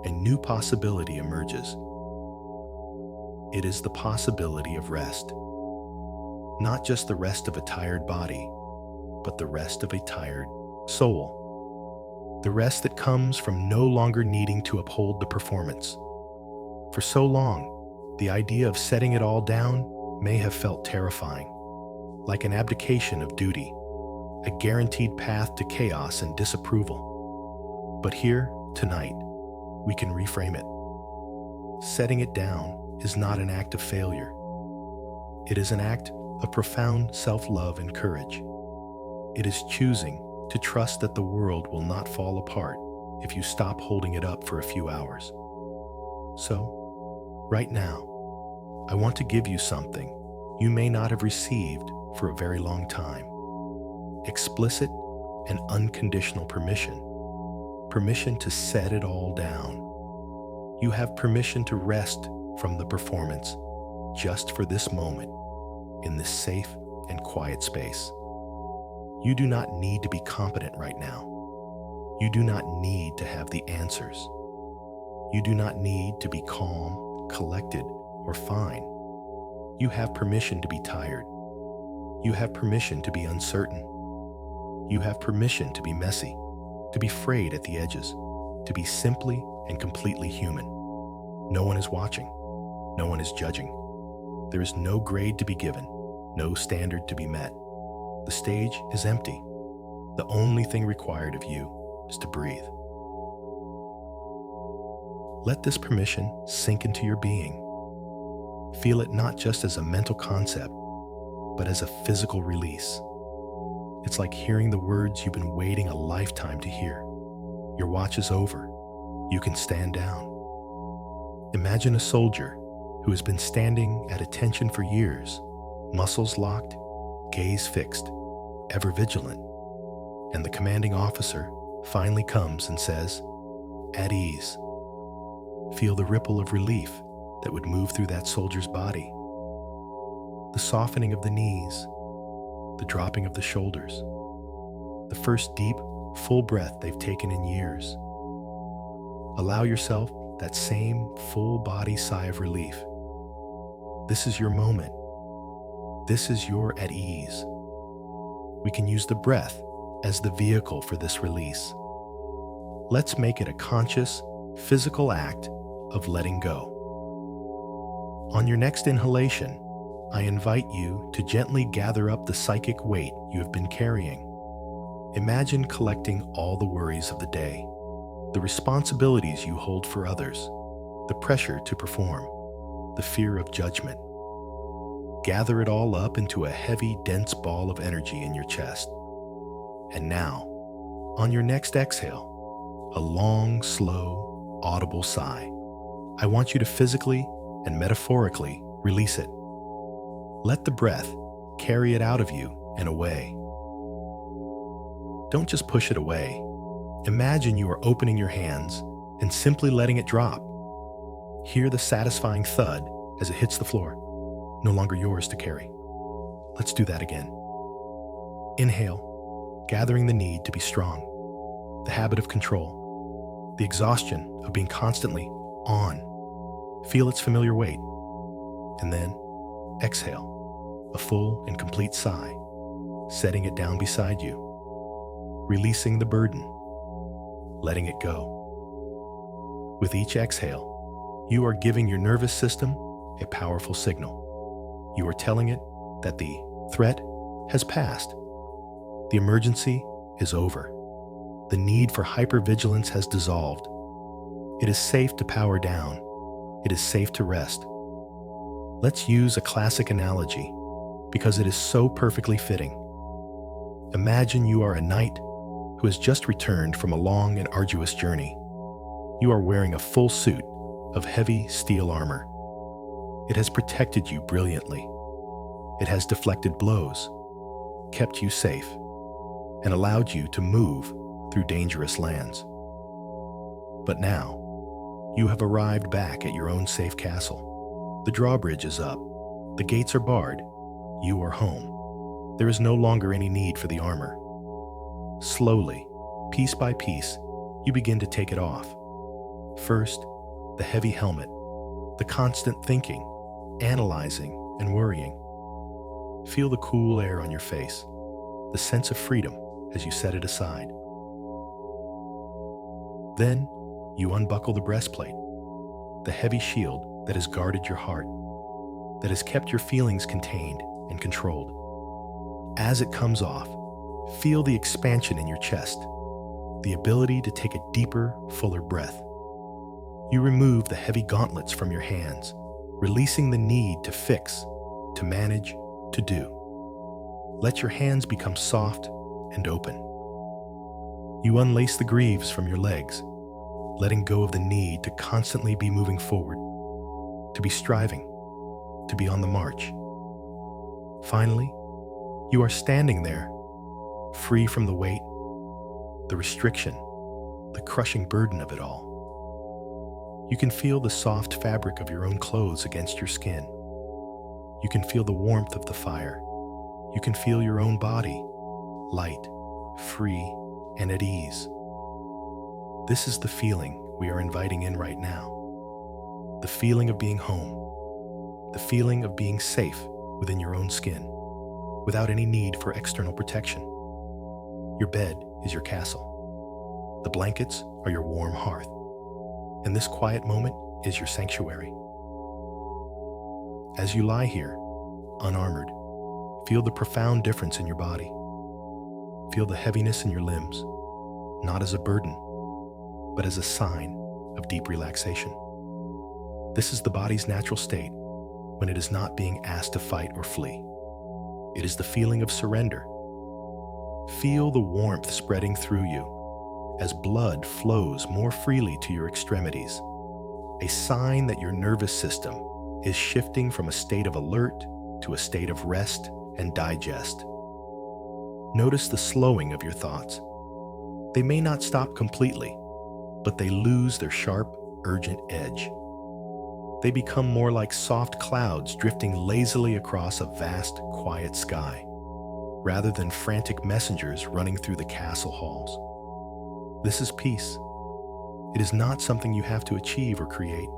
a new possibility emerges. It is the possibility of rest. Not just the rest of a tired body, but the rest of a tired soul. The rest that comes from no longer needing to uphold the performance. For so long, the idea of setting it all down may have felt terrifying, like an abdication of duty, a guaranteed path to chaos and disapproval. But here, tonight, we can reframe it. Setting it down is not an act of failure. It is an act of profound self-love and courage. It is choosing to trust that the world will not fall apart if you stop holding it up for a few hours. So, right now, I want to give you something you may not have received for a very long time. Explicit and unconditional permission. Permission to set it all down. You have permission to rest from the performance just for this moment in this safe and quiet space. You do not need to be competent right now. You do not need to have the answers. You do not need to be calm, collected, or fine. You have permission to be tired. You have permission to be uncertain. You have permission to be messy, to be frayed at the edges, to be simply and completely human. No one is watching. No one is judging. There is no grade to be given, no standard to be met. The stage is empty. The only thing required of you is to breathe. Let this permission sink into your being. Feel it not just as a mental concept, but as a physical release. It's like hearing the words you've been waiting a lifetime to hear. Your watch is over. You can stand down. Imagine a soldier who has been standing at attention for years, muscles locked, gaze fixed, ever vigilant, and the commanding officer finally comes and says, "At ease." Feel the ripple of relief that would move through that soldier's body. The softening of the knees, the dropping of the shoulders, the first deep, full breath they've taken in years. Allow yourself that same full body sigh of relief. This is your moment. This is your at ease. We can use the breath as the vehicle for this release. Let's make it a conscious, physical act of letting go. On your next inhalation, I invite you to gently gather up the psychic weight you have been carrying. Imagine collecting all the worries of the day, the responsibilities you hold for others, the pressure to perform, the fear of judgment. Gather it all up into a heavy, dense ball of energy in your chest. And now, on your next exhale, a long, slow, audible sigh. I want you to physically and metaphorically release it. Let the breath carry it out of you and away. Don't just push it away. Imagine you are opening your hands and simply letting it drop. Hear the satisfying thud as it hits the floor, no longer yours to carry. Let's do that again. Inhale, gathering the need to be strong, the habit of control, the exhaustion of being constantly on. Feel its familiar weight. And then exhale, a full and complete sigh, setting it down beside you, releasing the burden, letting it go. With each exhale, you are giving your nervous system a powerful signal. You are telling it that the threat has passed. The emergency is over. The need for hypervigilance has dissolved. It is safe to power down. It is safe to rest. Let's use a classic analogy because it is so perfectly fitting. Imagine you are a knight who has just returned from a long and arduous journey. You are wearing a full suit of heavy steel armor. It has protected you brilliantly. It has deflected blows, kept you safe, and allowed you to move through dangerous lands. But now, You have arrived back at your own safe castle. The drawbridge is up. The gates are barred. You are home. There is no longer any need for the armor. Slowly, piece by piece, you begin to take it off. First, the heavy helmet, the constant thinking, analyzing, and worrying. Feel the cool air on your face, the sense of freedom as you set it aside. Then, you unbuckle the breastplate, the heavy shield that has guarded your heart, that has kept your feelings contained and controlled. As it comes off, feel the expansion in your chest, the ability to take a deeper, fuller breath. You remove the heavy gauntlets from your hands, releasing the need to fix, to manage, to do. Let your hands become soft and open. You unlace the greaves from your legs, letting go of the need to constantly be moving forward, to be striving, to be on the march. Finally, you are standing there, free from the weight, the restriction, the crushing burden of it all. You can feel the soft fabric of your own clothes against your skin. You can feel the warmth of the fire. You can feel your own body, light, free, and at ease. This is the feeling we are inviting in right now. The feeling of being home. The feeling of being safe within your own skin, without any need for external protection. Your bed is your castle. The blankets are your warm hearth. And this quiet moment is your sanctuary. As you lie here, unarmored, feel the profound difference in your body. Feel the heaviness in your limbs, not as a burden, but as a sign of deep relaxation. This is the body's natural state when it is not being asked to fight or flee. It is the feeling of surrender. Feel the warmth spreading through you as blood flows more freely to your extremities, a sign that your nervous system is shifting from a state of alert to a state of rest and digest. Notice the slowing of your thoughts. They may not stop completely, but they lose their sharp, urgent edge. They become more like soft clouds drifting lazily across a vast, quiet sky, rather than frantic messengers running through the castle halls. This is peace. It is not something you have to achieve or create.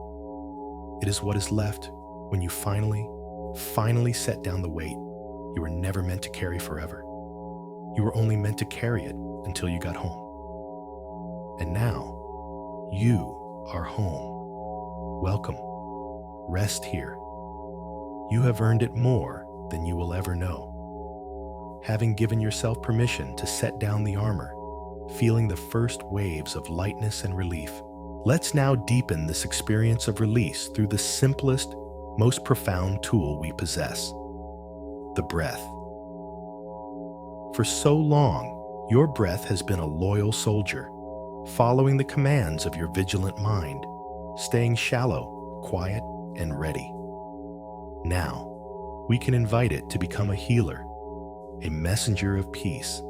It is what is left when you finally set down the weight you were never meant to carry forever. You were only meant to carry it until you got home. And now, you are home. Welcome. Rest here. You have earned it more than you will ever know. Having given yourself permission to set down the armor, feeling the first waves of lightness and relief, let's now deepen this experience of release through the simplest, most profound tool we possess: the breath. For so long, your breath has been a loyal soldier, following the commands of your vigilant mind, staying shallow, quiet, and ready. Now, we can invite it to become a healer, a messenger of peace,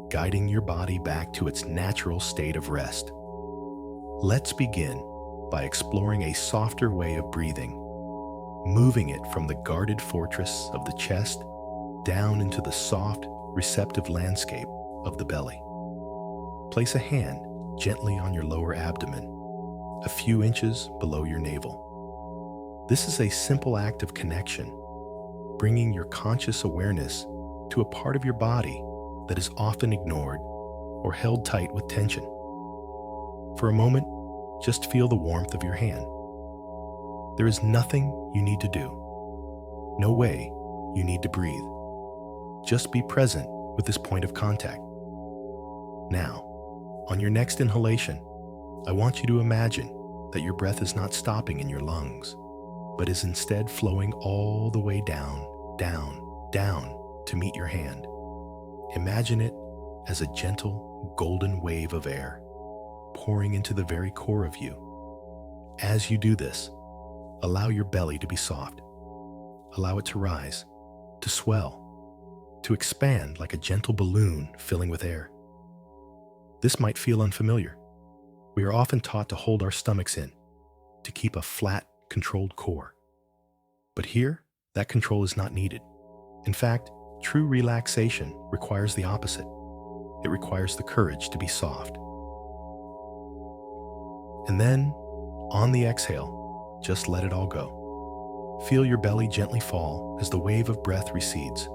guiding your body back to its natural state of rest. Let's begin by exploring a softer way of breathing, moving it from the guarded fortress of the chest down into the soft, receptive landscape of the belly. Place a hand gently on your lower abdomen, a few inches below your navel. This is a simple act of connection, bringing your conscious awareness to a part of your body that is often ignored or held tight with tension. For a moment, just feel the warmth of your hand. There is nothing you need to do, no way you need to breathe. Just be present with this point of contact. Now, on your next inhalation, I want you to imagine that your breath is not stopping in your lungs, but is instead flowing all the way down, down, down to meet your hand. Imagine it as a gentle, golden wave of air pouring into the very core of you. As you do this, allow your belly to be soft. Allow it to rise, to swell, to expand like a gentle balloon filling with air. This might feel unfamiliar. We are often taught to hold our stomachs in, to keep a flat, controlled core. But here, that control is not needed. In fact, true relaxation requires the opposite. It requires the courage to be soft. And then, on the exhale, just let it all go. Feel your belly gently fall as the wave of breath recedes.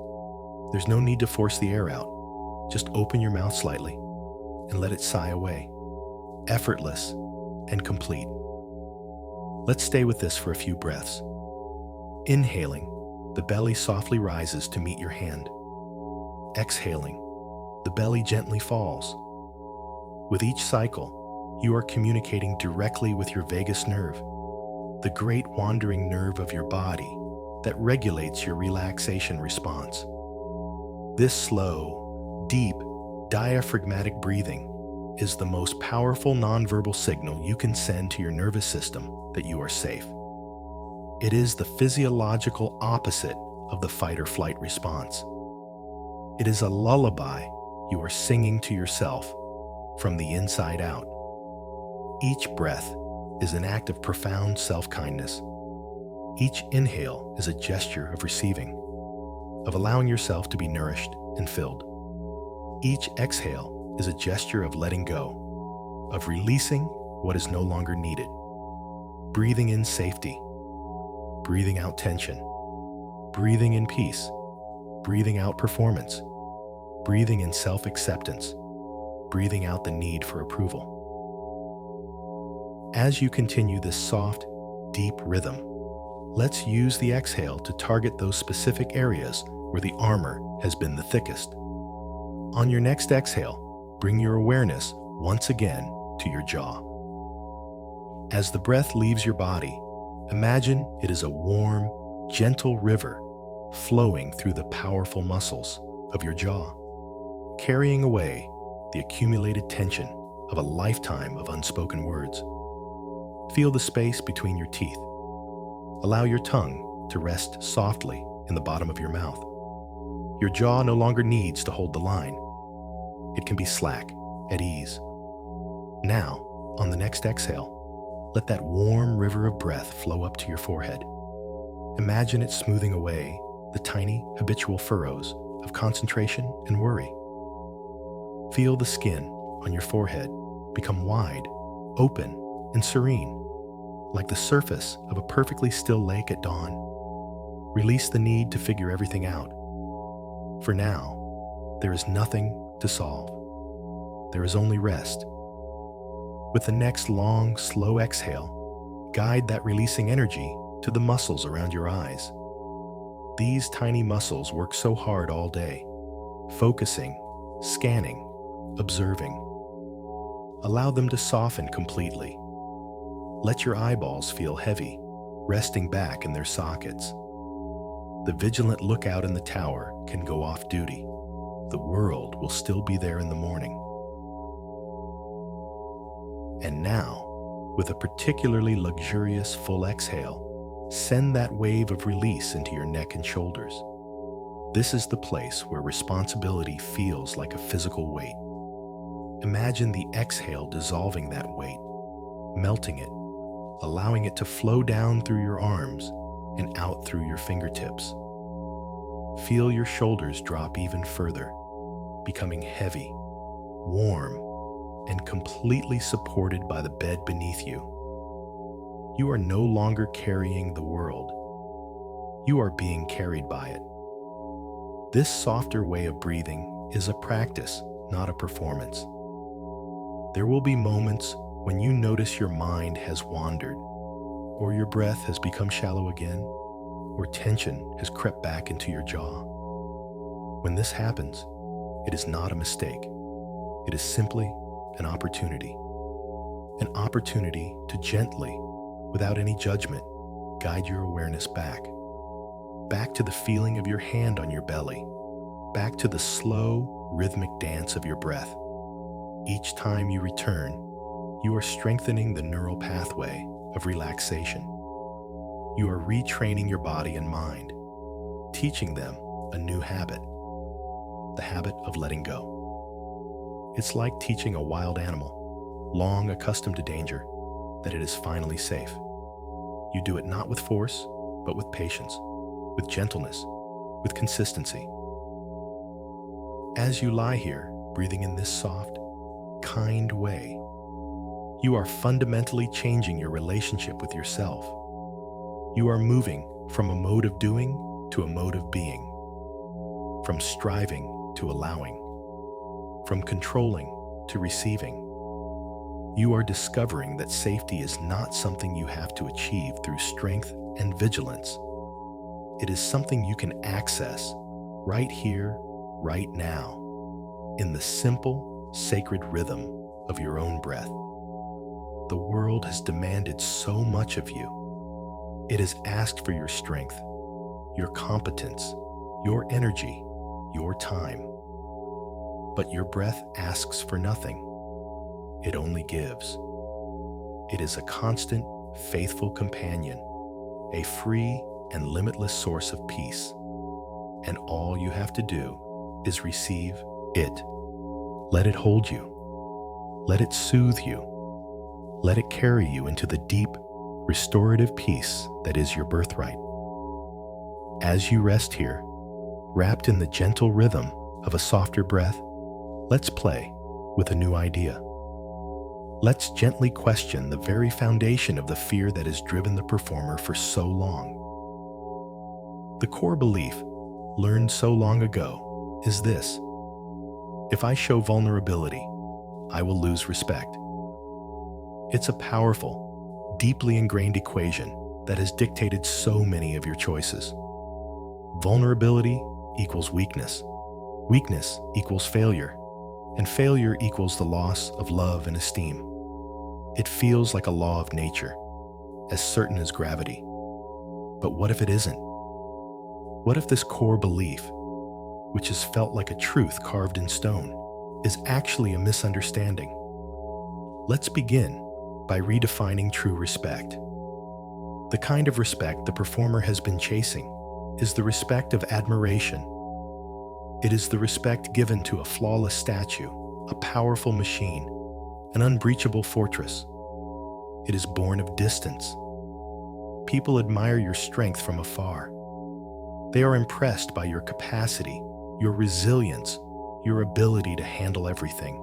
There's no need to force the air out. Just open your mouth slightly and let it sigh away, effortless and complete. Let's stay with this for a few breaths. Inhaling, the belly softly rises to meet your hand. Exhaling, the belly gently falls. With each cycle, you are communicating directly with your vagus nerve, the great wandering nerve of your body that regulates your relaxation response. This slow, deep, diaphragmatic breathing is the most powerful nonverbal signal you can send to your nervous system that you are safe. It is the physiological opposite of the fight or flight response. It is a lullaby you are singing to yourself from the inside out. Each breath is an act of profound self-kindness. Each inhale is a gesture of receiving, of allowing yourself to be nourished and filled. Each exhale is a gesture of letting go, of releasing what is no longer needed. Breathing in safety, breathing out tension, breathing in peace, breathing out performance, breathing in self-acceptance, breathing out the need for approval. As you continue this soft, deep rhythm, let's use the exhale to target those specific areas where the armor has been the thickest. On your next exhale, bring your awareness once again to your jaw. As the breath leaves your body, imagine it is a warm, gentle river flowing through the powerful muscles of your jaw, carrying away the accumulated tension of a lifetime of unspoken words. Feel the space between your teeth. Allow your tongue to rest softly in the bottom of your mouth. Your jaw no longer needs to hold the line. It can be slack, at ease. Now, on the next exhale, let that warm river of breath flow up to your forehead. Imagine it smoothing away the tiny, habitual furrows of concentration and worry. Feel the skin on your forehead become wide, open, and serene, like the surface of a perfectly still lake at dawn. Release the need to figure everything out. For now, there is nothing to solve. There is only rest. With the next long, slow exhale, guide that releasing energy to the muscles around your eyes. These tiny muscles work so hard all day, focusing, scanning, observing. Allow them to soften completely. Let your eyeballs feel heavy, resting back in their sockets. The vigilant lookout in the tower can go off duty. The world will still be there in the morning. And now, with a particularly luxurious full exhale, send that wave of release into your neck and shoulders. This is the place where responsibility feels like a physical weight. Imagine the exhale dissolving that weight, melting it, allowing it to flow down through your arms and out through your fingertips. Feel your shoulders drop even further, becoming heavy, warm, and completely supported by the bed beneath you. You are no longer carrying the world. You are being carried by it. This softer way of breathing is a practice, not a performance. There will be moments when you notice your mind has wandered, or your breath has become shallow again, or tension has crept back into your jaw. When this happens, it is not a mistake. It is simply an opportunity to gently, without any judgment, guide your awareness back to the feeling of your hand on your belly, back to the slow, rhythmic dance of your breath. Each time you return, you are strengthening the neural pathway of relaxation. You are retraining your body and mind, teaching them a new habit, the habit of letting go. It's like teaching a wild animal, long accustomed to danger, that it is finally safe. You do it not with force, but with patience, with gentleness, with consistency. As you lie here, breathing in this soft, kind way, you are fundamentally changing your relationship with yourself. You are moving from a mode of doing to a mode of being, from striving to allowing, from controlling to receiving. You are discovering that safety is not something you have to achieve through strength and vigilance. It is something you can access right here, right now, in the simple, sacred rhythm of your own breath. The world has demanded so much of you. It has asked for your strength, your competence, your energy, your time. But your breath asks for nothing. It only gives. It is a constant, faithful companion, a free and limitless source of peace. And all you have to do is receive it. Let it hold you. Let it soothe you. Let it carry you into the deep, restorative peace that is your birthright. As you rest here, wrapped in the gentle rhythm of a softer breath, let's play with a new idea. Let's gently question the very foundation of the fear that has driven the performer for so long. The core belief, learned so long ago, is this: if I show vulnerability, I will lose respect. It's a powerful, deeply ingrained equation that has dictated so many of your choices. Vulnerability equals weakness. Weakness equals failure. And failure equals the loss of love and esteem. It feels like a law of nature, as certain as gravity. But what if it isn't? What if this core belief, which has felt like a truth carved in stone, is actually a misunderstanding? Let's begin by redefining true respect. The kind of respect the performer has been chasing is the respect of admiration. It is the respect given to a flawless statue, a powerful machine, an unbreachable fortress. It is born of distance. People admire your strength from afar. They are impressed by your capacity, your resilience, your ability to handle everything.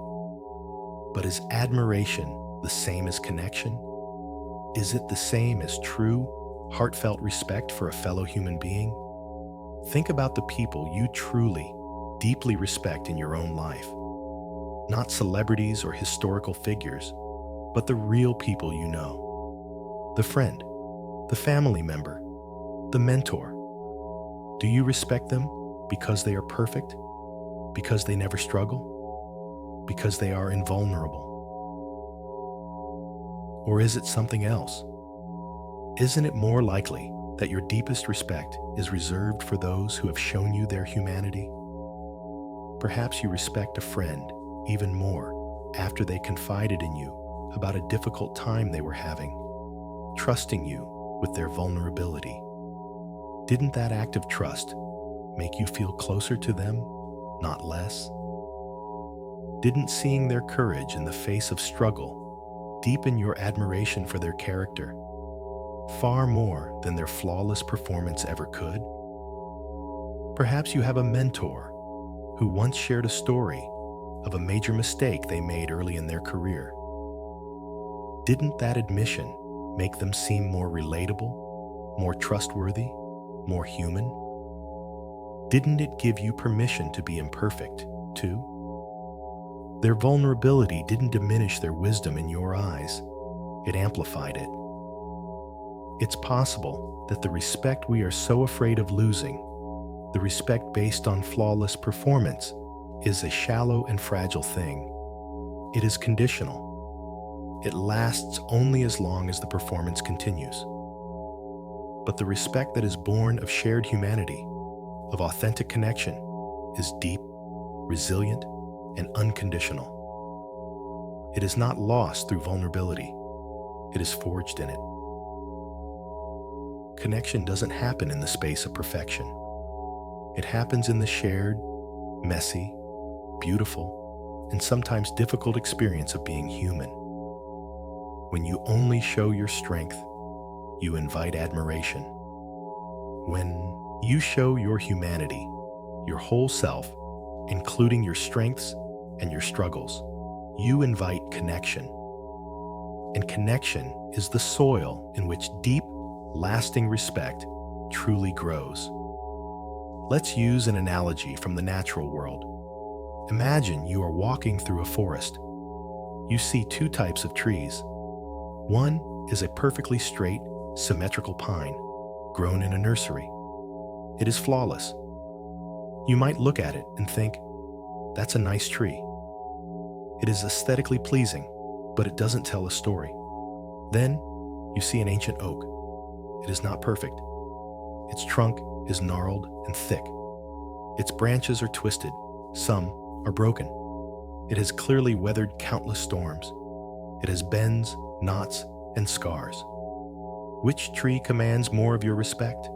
But is admiration the same as connection? Is it the same as true, heartfelt respect for a fellow human being? Think about the people you truly, deeply respect in your own life. Not celebrities or historical figures, but the real people you know. The friend, the family member, the mentor. Do you respect them because they are perfect? Because they never struggle? Because they are invulnerable? Or is it something else? Isn't it more likely that your deepest respect is reserved for those who have shown you their humanity? Perhaps you respect a friend even more after they confided in you about a difficult time they were having, trusting you with their vulnerability. Didn't that act of trust make you feel closer to them, not less? Didn't seeing their courage in the face of struggle deepen your admiration for their character, far more than their flawless performance ever could? Perhaps you have a mentor who once shared a story of a major mistake they made early in their career. Didn't that admission make them seem more relatable, more trustworthy, more human? Didn't it give you permission to be imperfect, too? Their vulnerability didn't diminish their wisdom in your eyes. It amplified it. It's possible that the respect we are so afraid of losing, the respect based on flawless performance, is a shallow and fragile thing. It is conditional. It lasts only as long as the performance continues. But the respect that is born of shared humanity, of authentic connection, is deep, resilient, and unconditional. It is not lost through vulnerability. It is forged in it. Connection doesn't happen in the space of perfection. It happens in the shared, messy, beautiful, and sometimes difficult experience of being human. When you only show your strength, you invite admiration. When you show your humanity, your whole self, including your strengths and your struggles, you invite connection. And connection is the soil in which deep, lasting respect truly grows. Let's use an analogy from the natural world. Imagine you are walking through a forest. You see two types of trees. One is a perfectly straight, symmetrical pine, grown in a nursery. It is flawless. You might look at it and think, that's a nice tree. It is aesthetically pleasing, but it doesn't tell a story. Then, you see an ancient oak. It is not perfect. Its trunk is gnarled and thick. Its branches are twisted. Some are broken. It has clearly weathered countless storms. It has bends, knots, and scars. Which tree commands more of your respect?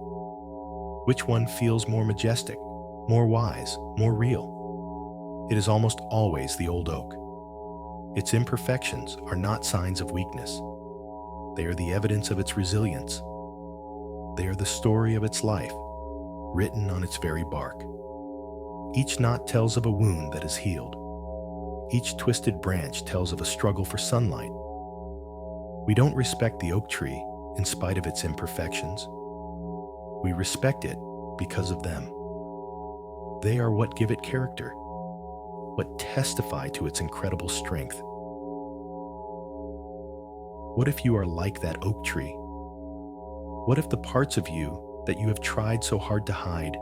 Which one feels more majestic, more wise, more real? It is almost always the old oak. Its imperfections are not signs of weakness. They are the evidence of its resilience. They are the story of its life, written on its very bark. Each knot tells of a wound that is healed. Each twisted branch tells of a struggle for sunlight. We don't respect the oak tree in spite of its imperfections. We respect it because of them. They are what give it character, what testify to its incredible strength. What if you are like that oak tree? What if the parts of you that you have tried so hard to hide,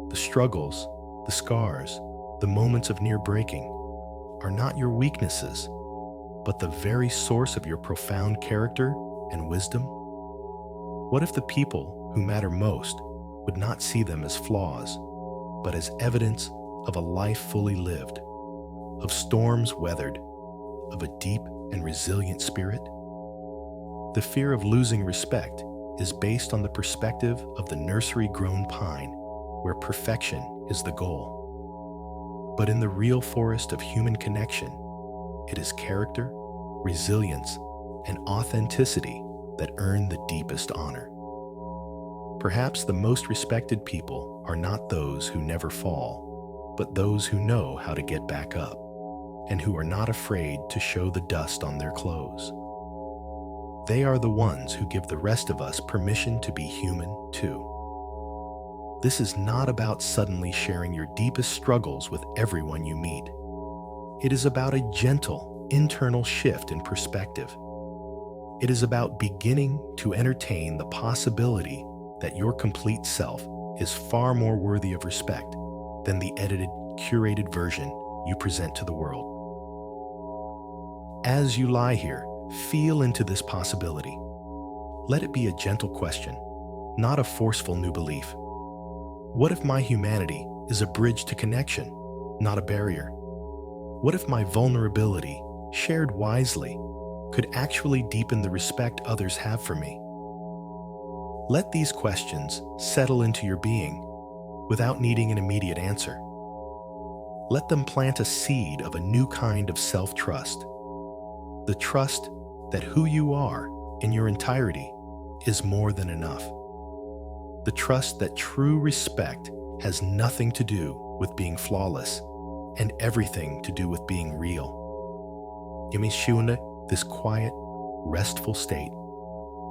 the struggles, the scars, the moments of near breaking, are not your weaknesses, but the very source of your profound character and wisdom? What if the people who matter most would not see them as flaws, but as evidence of a life fully lived, of storms weathered, of a deep and resilient spirit? The fear of losing respect is based on the perspective of the nursery-grown pine, where perfection is the goal. But in the real forest of human connection, it is character, resilience, and authenticity that earn the deepest honor. Perhaps the most respected people are not those who never fall, but those who know how to get back up, and who are not afraid to show the dust on their clothes. They are the ones who give the rest of us permission to be human too. This is not about suddenly sharing your deepest struggles with everyone you meet. It is about a gentle, internal shift in perspective. It is about beginning to entertain the possibility that your complete self is far more worthy of respect than the edited, curated version you present to the world. As you lie here, feel into this possibility. Let it be a gentle question, not a forceful new belief. What if my humanity is a bridge to connection, not a barrier? What if my vulnerability, shared wisely, could actually deepen the respect others have for me? Let these questions settle into your being without needing an immediate answer. Let them plant a seed of a new kind of self-trust. The trust that who you are in your entirety is more than enough. The trust that true respect has nothing to do with being flawless and everything to do with being real. This quiet, restful state,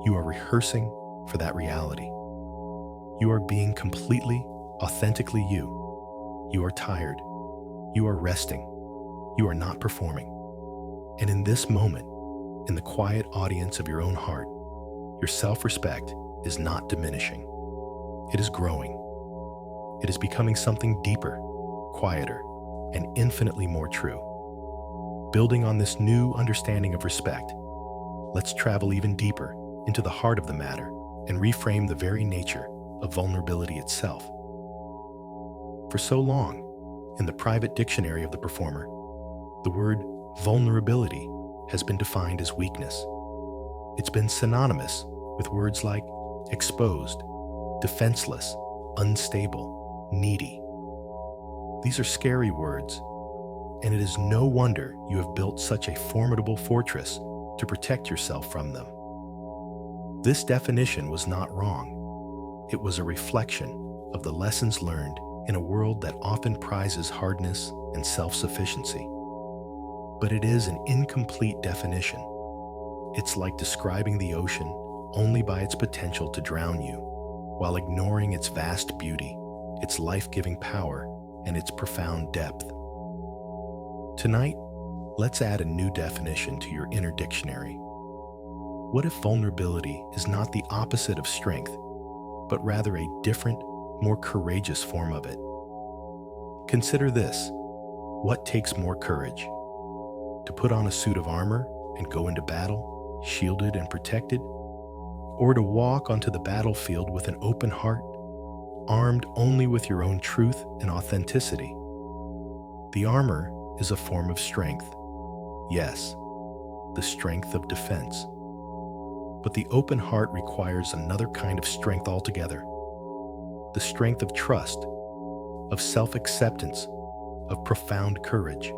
you are rehearsing for that reality. You are being completely, authentically you. You are tired. You are resting. You are not performing. And in this moment, in the quiet audience of your own heart, your self-respect is not diminishing. It is growing. It is becoming something deeper, quieter, and infinitely more true. Building on this new understanding of respect, let's travel even deeper into the heart of the matter and reframe the very nature of vulnerability itself. For so long, in the private dictionary of the performer, the word vulnerability has been defined as weakness. It's been synonymous with words like exposed, defenseless, unstable, needy. These are scary words, and it is no wonder you have built such a formidable fortress to protect yourself from them. This definition was not wrong. It was a reflection of the lessons learned in a world that often prizes hardness and self-sufficiency. But it is an incomplete definition. It's like describing the ocean only by its potential to drown you, while ignoring its vast beauty, its life-giving power, and its profound depth. Tonight, let's add a new definition to your inner dictionary. What if vulnerability is not the opposite of strength, but rather a different, more courageous form of it? Consider this. What takes more courage? To put on a suit of armor and go into battle, shielded and protected? Or to walk onto the battlefield with an open heart, armed only with your own truth and authenticity? The armor is a form of strength. Yes, the strength of defense. But the open heart requires another kind of strength altogether. The strength of trust, of self-acceptance, of profound courage.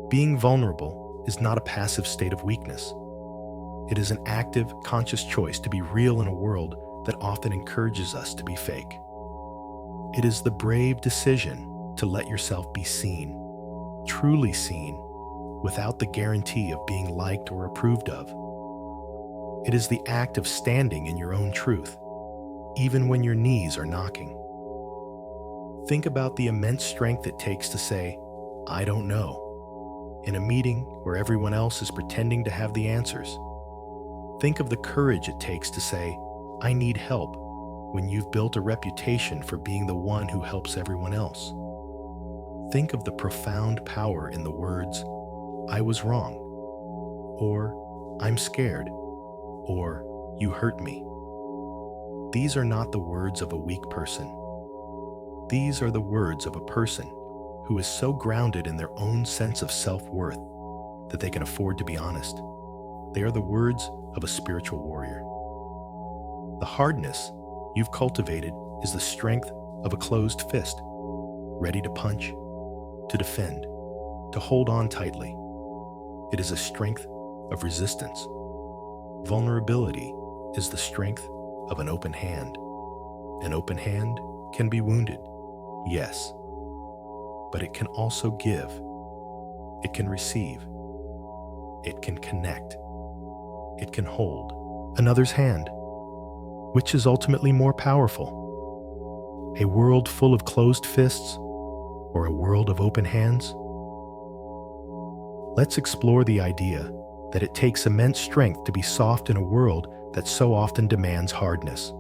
Being vulnerable is not a passive state of weakness. It is an active, conscious choice to be real in a world that often encourages us to be fake. It is the brave decision to let yourself be seen, truly seen, without the guarantee of being liked or approved of. It is the act of standing in your own truth, even when your knees are knocking. Think about the immense strength it takes to say, "I don't know," in a meeting where everyone else is pretending to have the answers. Think of the courage it takes to say, "I need help," when you've built a reputation for being the one who helps everyone else. Think of the profound power in the words, "I was wrong," or "I'm scared," or "You hurt me." These are not the words of a weak person. These are the words of a person who is so grounded in their own sense of self-worth that they can afford to be honest. They are the words of a spiritual warrior. The hardness you've cultivated is the strength of a closed fist, ready to punch, to defend, to hold on tightly. It is a strength of resistance. Vulnerability is the strength of an open hand. An open hand can be wounded, yes, but it can also give. It can receive. It can connect. It can hold another's hand. Which is ultimately more powerful? A world full of closed fists or a world of open hands? Let's explore the idea that it takes immense strength to be soft in a world that so often demands hardness.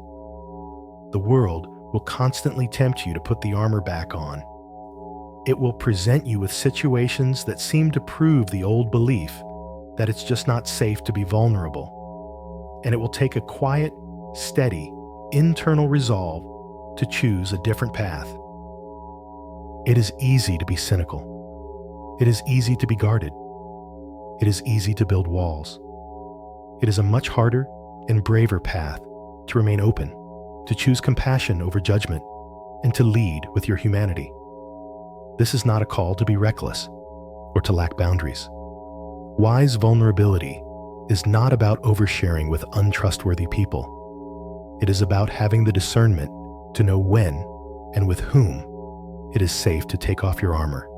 The world will constantly tempt you to put the armor back on. It will present you with situations that seem to prove the old belief that it's just not safe to be vulnerable. And it will take a quiet, steady, internal resolve to choose a different path. It is easy to be cynical. It is easy to be guarded. It is easy to build walls. It is a much harder and braver path to remain open, to choose compassion over judgment, and to lead with your humanity. This is not a call to be reckless or to lack boundaries. Wise vulnerability is not about oversharing with untrustworthy people. It is about having the discernment to know when and with whom it is safe to take off your armor.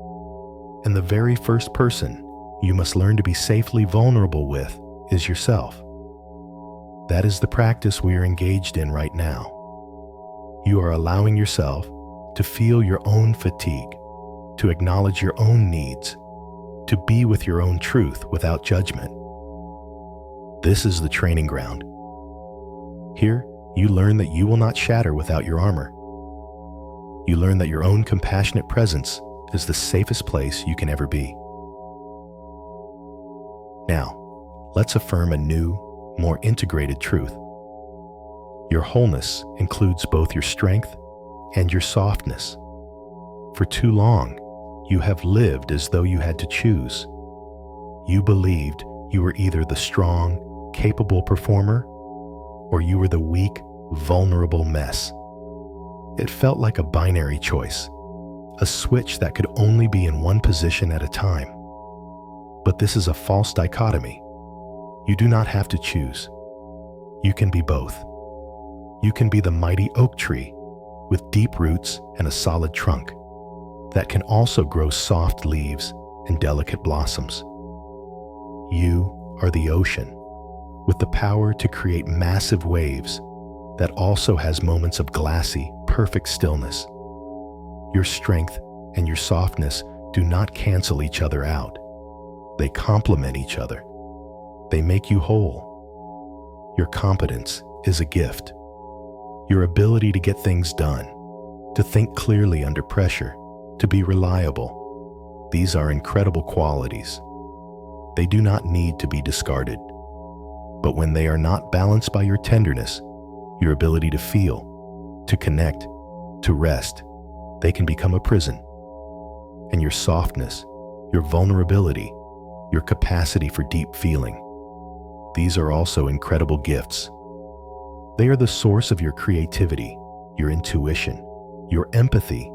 And the very first person you must learn to be safely vulnerable with is yourself. That is the practice we are engaged in right now. You are allowing yourself to feel your own fatigue, to acknowledge your own needs, to be with your own truth without judgment. This is the training ground. Here, you learn that you will not shatter without your armor. You learn that your own compassionate presence is the safest place you can ever be. Now, let's affirm a new, more integrated truth. Your wholeness includes both your strength and your softness. For too long, you have lived as though you had to choose. You believed you were either the strong, capable performer, or you were the weak, vulnerable mess. It felt like a binary choice, a switch that could only be in one position at a time. But this is a false dichotomy. You do not have to choose. You can be both. You can be the mighty oak tree with deep roots and a solid trunk that can also grow soft leaves and delicate blossoms. You are the ocean with the power to create massive waves that also has moments of glassy, perfect stillness. Your strength and your softness do not cancel each other out. They complement each other. They make you whole. Your competence is a gift. Your ability to get things done, to think clearly under pressure, to be reliable. These are incredible qualities. They do not need to be discarded. But when they are not balanced by your tenderness, your ability to feel, to connect, to rest, they can become a prison. And your softness, your vulnerability, your capacity for deep feeling, these are also incredible gifts. They are the source of your creativity, your intuition, your empathy,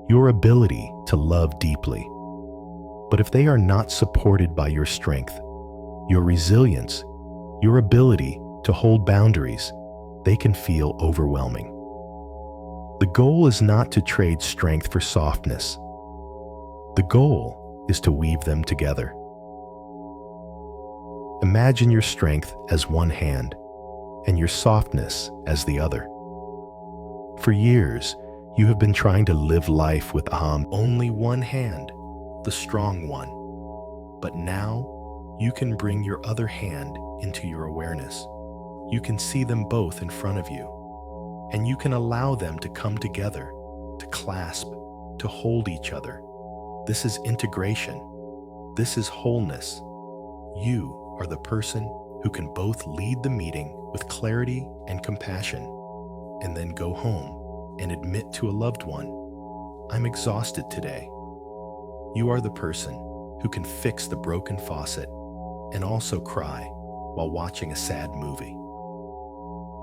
your ability to love deeply. But if they are not supported by your strength, your resilience, your ability to hold boundaries, they can feel overwhelming. The goal is not to trade strength for softness. The goal is to weave them together. Imagine your strength as one hand and your softness as the other. For years, you have been trying to live life with only one hand, the strong one. But now, you can bring your other hand into your awareness. You can see them both in front of you, and you can allow them to come together, to clasp, to hold each other. This is integration. This is wholeness. You are the person who can both lead the meeting with clarity and compassion, and then go home and admit to a loved one, "I'm exhausted today." You are the person who can fix the broken faucet and also cry while watching a sad movie.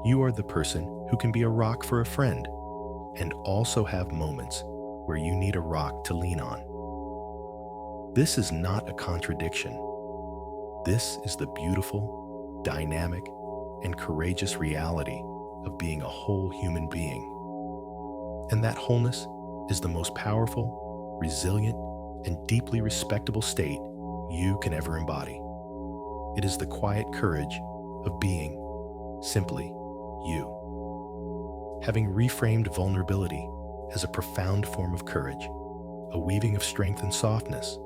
You are the person who can be a rock for a friend and also have moments where you need a rock to lean on. This is not a contradiction. This is the beautiful, dynamic, and courageous reality of being a whole human being. And that wholeness is the most powerful, resilient, and deeply respectable state you can ever embody. It is the quiet courage of being simply you. Having reframed vulnerability as a profound form of courage, a weaving of strength and softness,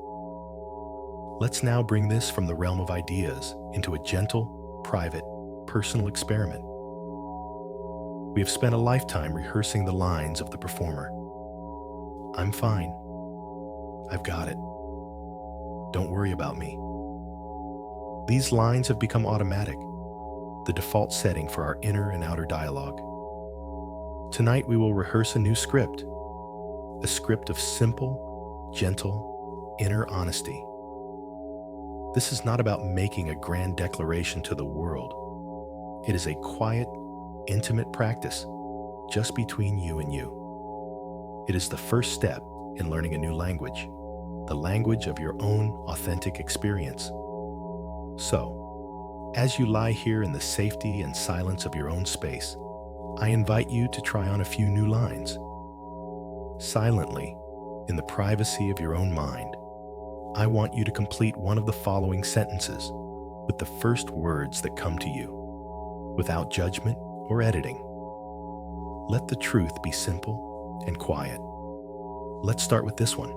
let's now bring this from the realm of ideas into a gentle, private, personal experiment. We have spent a lifetime rehearsing the lines of the performer. "I'm fine. I've got it. Don't worry about me." These lines have become automatic, the default setting for our inner and outer dialogue. Tonight we will rehearse a new script, a script of simple, gentle, inner honesty. This is not about making a grand declaration to the world. It is a quiet, intimate practice just between you and you. It is the first step in learning a new language, the language of your own authentic experience. So, as you lie here in the safety and silence of your own space, I invite you to try on a few new lines. Silently, in the privacy of your own mind, I want you to complete one of the following sentences with the first words that come to you, without judgment or editing. Let the truth be simple and quiet. Let's start with this one.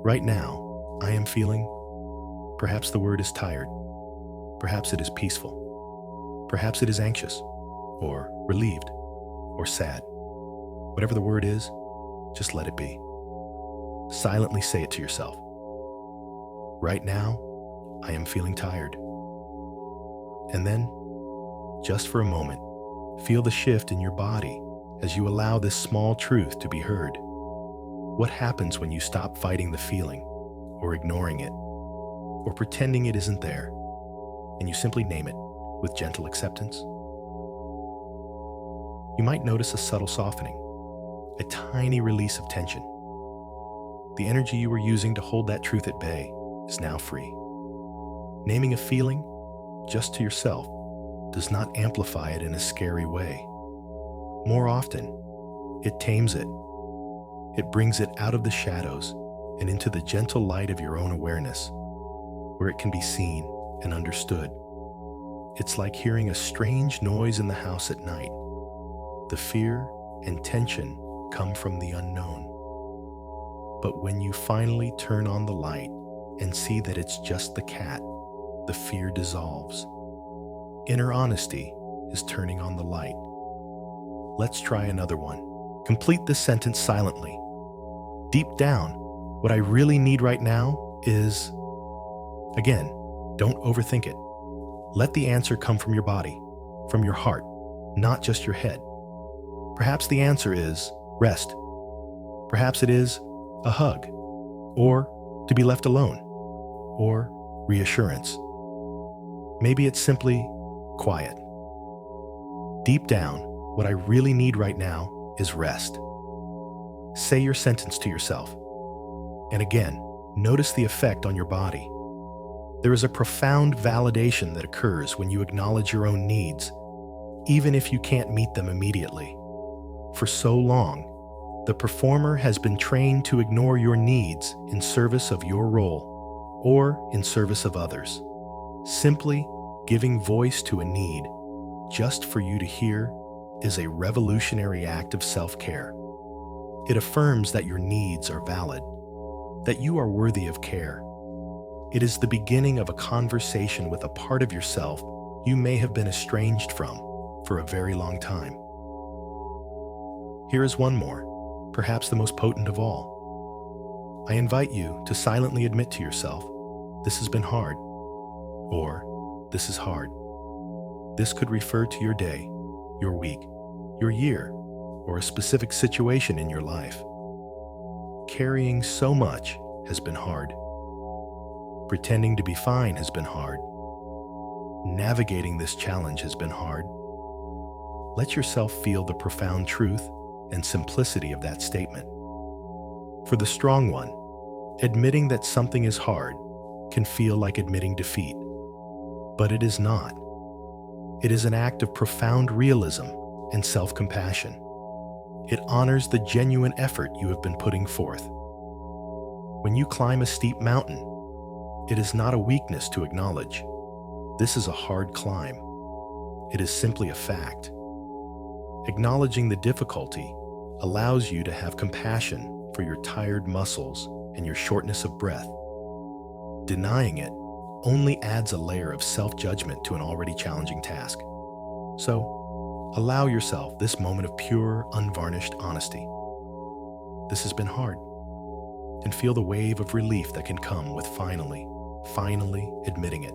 Right now, I am feeling, perhaps the word is tired, perhaps it is peaceful, perhaps it is anxious, or relieved, or sad. Whatever the word is, just let it be. Silently say it to yourself. Right now, I am feeling tired. And then, just for a moment, feel the shift in your body as you allow this small truth to be heard. What happens when you stop fighting the feeling, or ignoring it, or pretending it isn't there, and you simply name it with gentle acceptance? You might notice a subtle softening, a tiny release of tension. The energy you were using to hold that truth at bay is now free. Naming a feeling just to yourself, does not amplify it in a scary way. More often, it tames it. It brings it out of the shadows and into the gentle light of your own awareness, where it can be seen and understood. It's like hearing a strange noise in the house at night. The fear and tension come from the unknown. But when you finally turn on the light and see that it's just the cat, the fear dissolves. Inner honesty is turning on the light. Let's try another one. Complete this sentence silently. Deep down, what I really need right now is... Again, don't overthink it. Let the answer come from your body, from your heart, not just your head. Perhaps the answer is rest. Perhaps it is a hug, or to be left alone, or reassurance. Maybe it's simply quiet. Deep down, what I really need right now is rest. Say your sentence to yourself. And again, notice the effect on your body. There is a profound validation that occurs when you acknowledge your own needs, even if you can't meet them immediately. For so long, the performer has been trained to ignore your needs in service of your role or in service of others. Simply giving voice to a need just for you to hear is a revolutionary act of self-care. It affirms that your needs are valid, that you are worthy of care. It is the beginning of a conversation with a part of yourself you may have been estranged from for a very long time. Here is one more, perhaps the most potent of all. I invite you to silently admit to yourself, this has been hard, or this is hard. This could refer to your day, your week, your year, or a specific situation in your life. Carrying so much has been hard. Pretending to be fine has been hard. Navigating this challenge has been hard. Let yourself feel the profound truth and simplicity of that statement. For the strong one, admitting that something is hard can feel like admitting defeat, but it is not. It is an act of profound realism and self-compassion. It honors the genuine effort you have been putting forth. When you climb a steep mountain, it is not a weakness to acknowledge. This is a hard climb. It is simply a fact. Acknowledging the difficulty allows you to have compassion for your tired muscles and your shortness of breath. Denying it only adds a layer of self-judgment to an already challenging task. So, allow yourself this moment of pure, unvarnished honesty. This has been hard. And feel the wave of relief that can come with finally admitting it.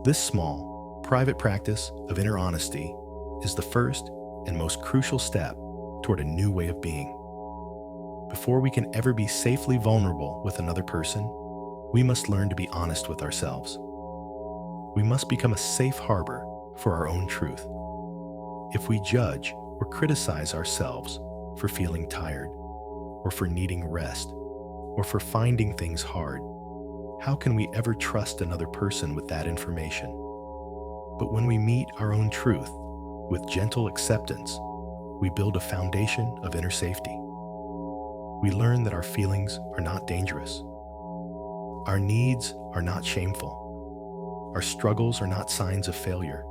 This small, private practice of inner honesty is the first and most crucial step toward a new way of being. Before we can ever be safely vulnerable with another person, we must learn to be honest with ourselves. We must become a safe harbor for our own truth. If we judge or criticize ourselves for feeling tired, or for needing rest, or for finding things hard, how can we ever trust another person with that information? But when we meet our own truth with gentle acceptance, we build a foundation of inner safety. We learn that our feelings are not dangerous. Our needs are not shameful. Our struggles are not signs of failure.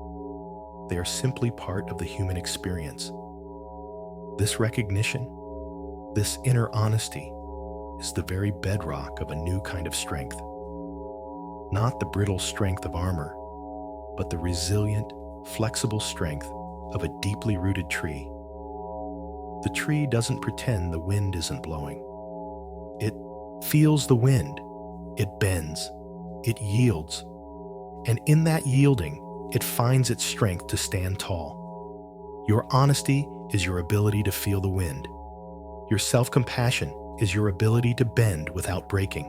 They are simply part of the human experience. This recognition, this inner honesty, is the very bedrock of a new kind of strength. Not the brittle strength of armor, but the resilient, flexible strength of a deeply rooted tree. The tree doesn't pretend the wind isn't blowing. It feels the wind, it bends, it yields, and in that yielding, it finds its strength to stand tall. Your honesty is your ability to feel the wind. Your self-compassion is your ability to bend without breaking.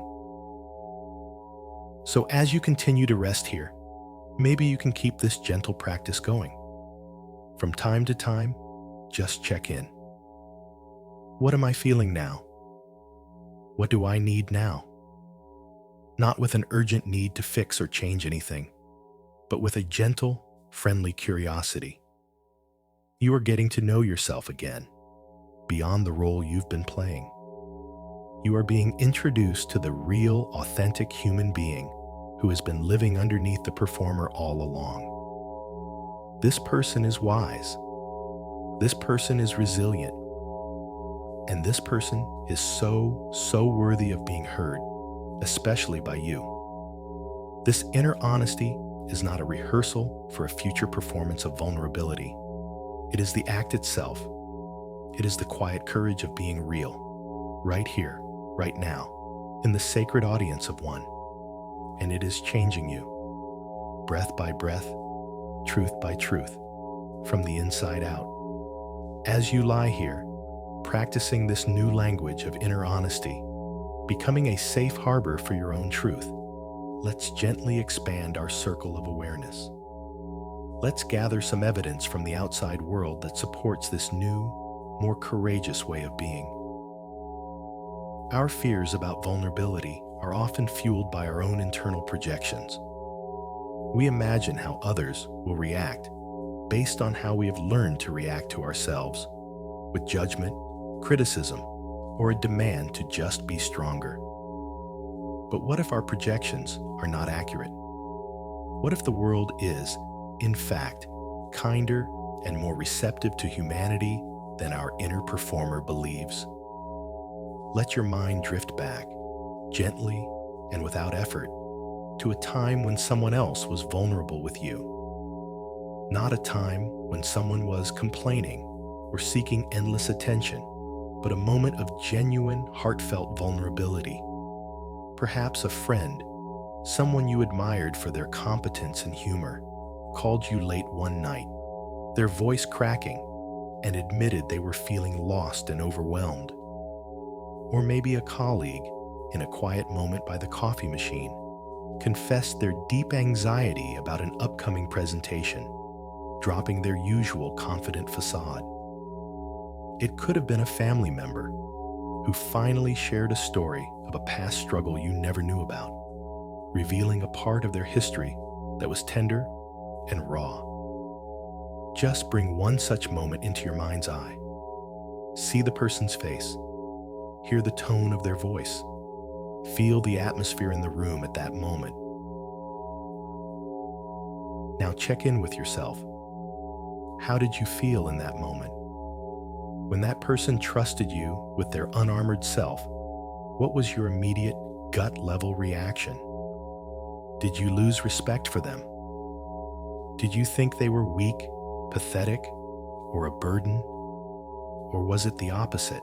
So as you continue to rest here, maybe you can keep this gentle practice going. From time to time, just check in. What am I feeling now? What do I need now? not with an urgent need to fix or change anything, but with a gentle, friendly curiosity. You are getting to know yourself again, beyond the role you've been playing. You are being introduced to the real, authentic human being who has been living underneath the performer all along. This person is wise. This person is resilient. And this person is so worthy of being heard, especially by you. This inner honesty is not a rehearsal for a future performance of vulnerability. It is the act itself. It is the quiet courage of being real, right here, right now, in the sacred audience of one. And it is changing you, breath by breath, truth by truth, from the inside out. As you lie here, practicing this new language of inner honesty, becoming a safe harbor for your own truth, let's gently expand our circle of awareness. Let's gather some evidence from the outside world that supports this new, more courageous way of being. Our fears about vulnerability are often fueled by our own internal projections. We imagine how others will react based on how we have learned to react to ourselves, with judgment, criticism, or a demand to just be stronger. But what if our projections are not accurate? What if the world is, in fact, kinder and more receptive to humanity than our inner performer believes? Let your mind drift back, gently and without effort, to a time when someone else was vulnerable with you. Not a time when someone was complaining or seeking endless attention, but a moment of genuine, heartfelt vulnerability. Perhaps a friend, someone you admired for their competence and humor, called you late one night, their voice cracking, and admitted they were feeling lost and overwhelmed. Or maybe a colleague, in a quiet moment by the coffee machine, confessed their deep anxiety about an upcoming presentation, dropping their usual confident facade. It could have been a family member who finally shared a story of a past struggle you never knew about, revealing a part of their history that was tender and raw. Just bring one such moment into your mind's eye. See the person's face. Hear the tone of their voice. Feel the atmosphere in the room at that moment. Now check in with yourself. How did you feel in that moment? When that person trusted you with their unarmored self, what was your immediate gut-level reaction? Did you lose respect for them? Did you think they were weak, pathetic, or a burden? Or was it the opposite?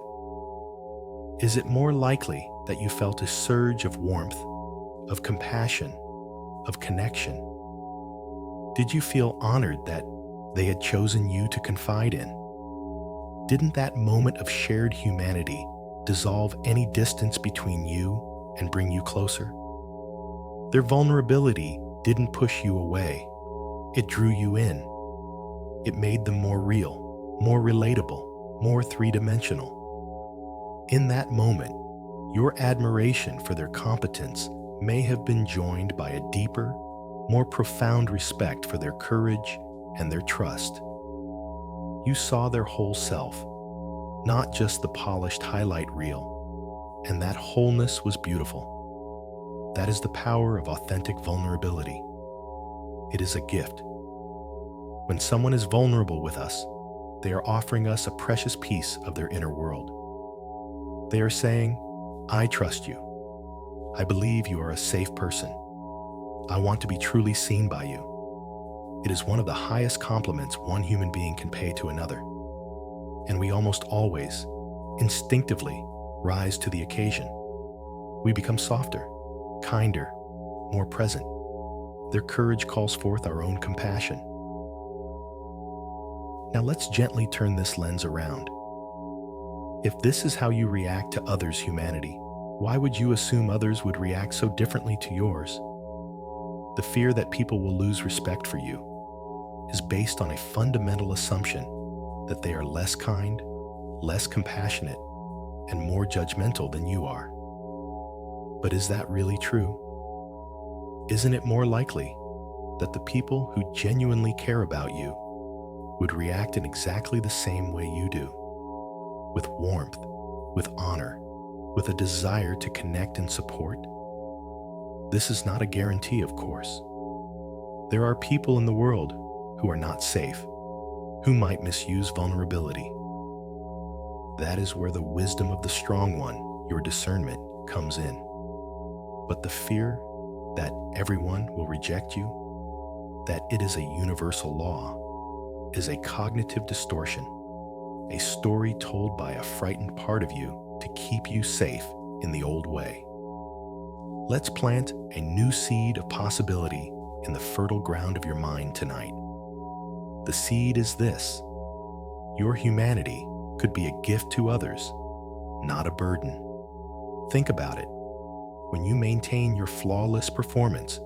Is it more likely that you felt a surge of warmth, of compassion, of connection? Did you feel honored that they had chosen you to confide in? Didn't that moment of shared humanity dissolve any distance between you and bring you closer? Their vulnerability didn't push you away. It drew you in. It made them more real, more relatable, more three-dimensional. In that moment, your admiration for their competence may have been joined by a deeper, more profound respect for their courage and their trust. You saw their whole self, not just the polished highlight reel, and that wholeness was beautiful. That is the power of authentic vulnerability. It is a gift. When someone is vulnerable with us, they are offering us a precious piece of their inner world. They are saying, I trust you. I believe you are a safe person. I want to be truly seen by you. It is one of the highest compliments one human being can pay to another. And we almost always, instinctively, rise to the occasion. We become softer, kinder, more present. Their courage calls forth our own compassion. Now let's gently turn this lens around. If this is how you react to others' humanity, why would you assume others would react so differently to yours? The fear that people will lose respect for you is based on a fundamental assumption that they are less kind, less compassionate, and more judgmental than you are. But is that really true? Isn't it more likely that the people who genuinely care about you would react in exactly the same way you do? With warmth, with honor, with a desire to connect and support? This is not a guarantee, of course. There are people in the world who are not safe, who might misuse vulnerability. That is where the wisdom of the strong one, your discernment, comes in. But the fear that everyone will reject you, that it is a universal law, is a cognitive distortion, a story told by a frightened part of you to keep you safe in the old way. Let's plant a new seed of possibility in the fertile ground of your mind tonight. The seed is this: your humanity could be a gift to others, not a burden. Think about it. When you maintain your flawless performance,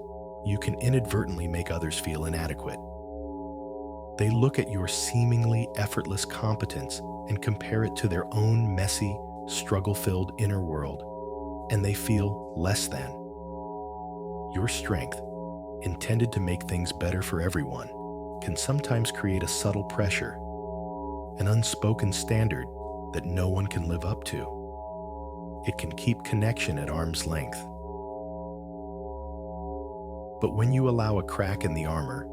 you can inadvertently make others feel inadequate. They look at your seemingly effortless competence and compare it to their own messy, struggle-filled inner world, and they feel less than. Your strength, intended to make things better for everyone, can sometimes create a subtle pressure, an unspoken standard that no one can live up to. It can keep connection at arm's length. But when you allow a crack in the armor,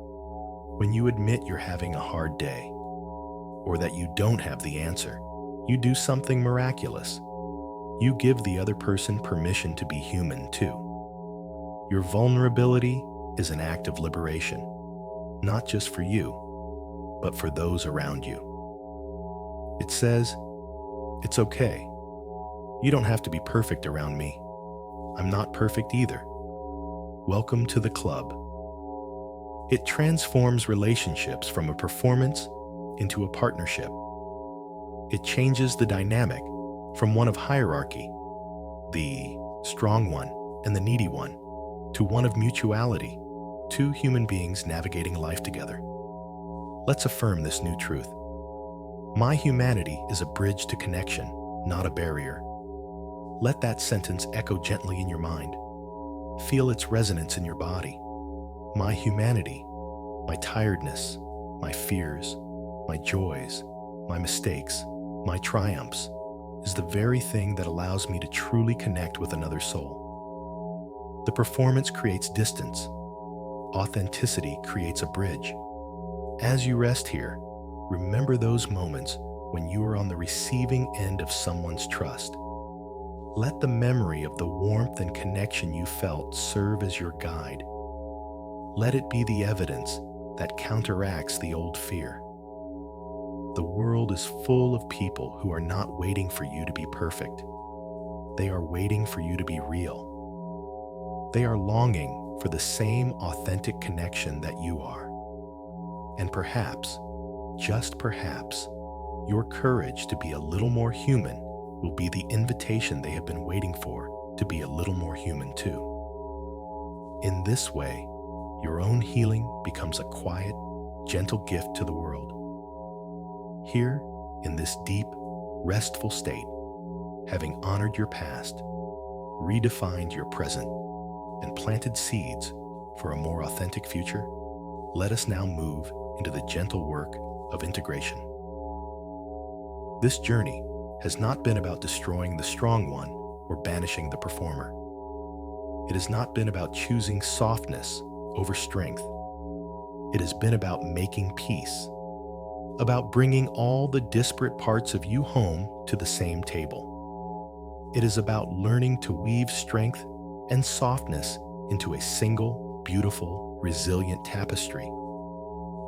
when you admit you're having a hard day, or that you don't have the answer, you do something miraculous. You give the other person permission to be human too. Your vulnerability is an act of liberation, not just for you, but for those around you. It says, it's okay. You don't have to be perfect around me. I'm not perfect either. Welcome to the club. It transforms relationships from a performance into a partnership. It changes the dynamic from one of hierarchy, the strong one and the needy one, to one of mutuality, two human beings navigating life together. Let's affirm this new truth. My humanity is a bridge to connection, not a barrier. Let that sentence echo gently in your mind. Feel its resonance in your body. My humanity, my tiredness, my fears, my joys, my mistakes, my triumphs, is the very thing that allows me to truly connect with another soul. The performance creates distance. Authenticity creates a bridge. As you rest here, remember those moments when you are on the receiving end of someone's trust. Let the memory of the warmth and connection you felt serve as your guide. Let it be the evidence that counteracts the old fear. The world is full of people who are not waiting for you to be perfect. They are waiting for you to be real. They are longing for the same authentic connection that you are. And perhaps, just perhaps, your courage to be a little more human will be the invitation they have been waiting for to be a little more human too. In this way, your own healing becomes a quiet, gentle gift to the world. Here, in this deep, restful state, having honored your past, redefined your present, and planted seeds for a more authentic future, let us now move into the gentle work of integration. This journey has not been about destroying the strong one or banishing the performer. It has not been about choosing softness over strength. It has been about making peace, about bringing all the disparate parts of you home to the same table. It is about learning to weave strength and softness into a single, beautiful, resilient tapestry.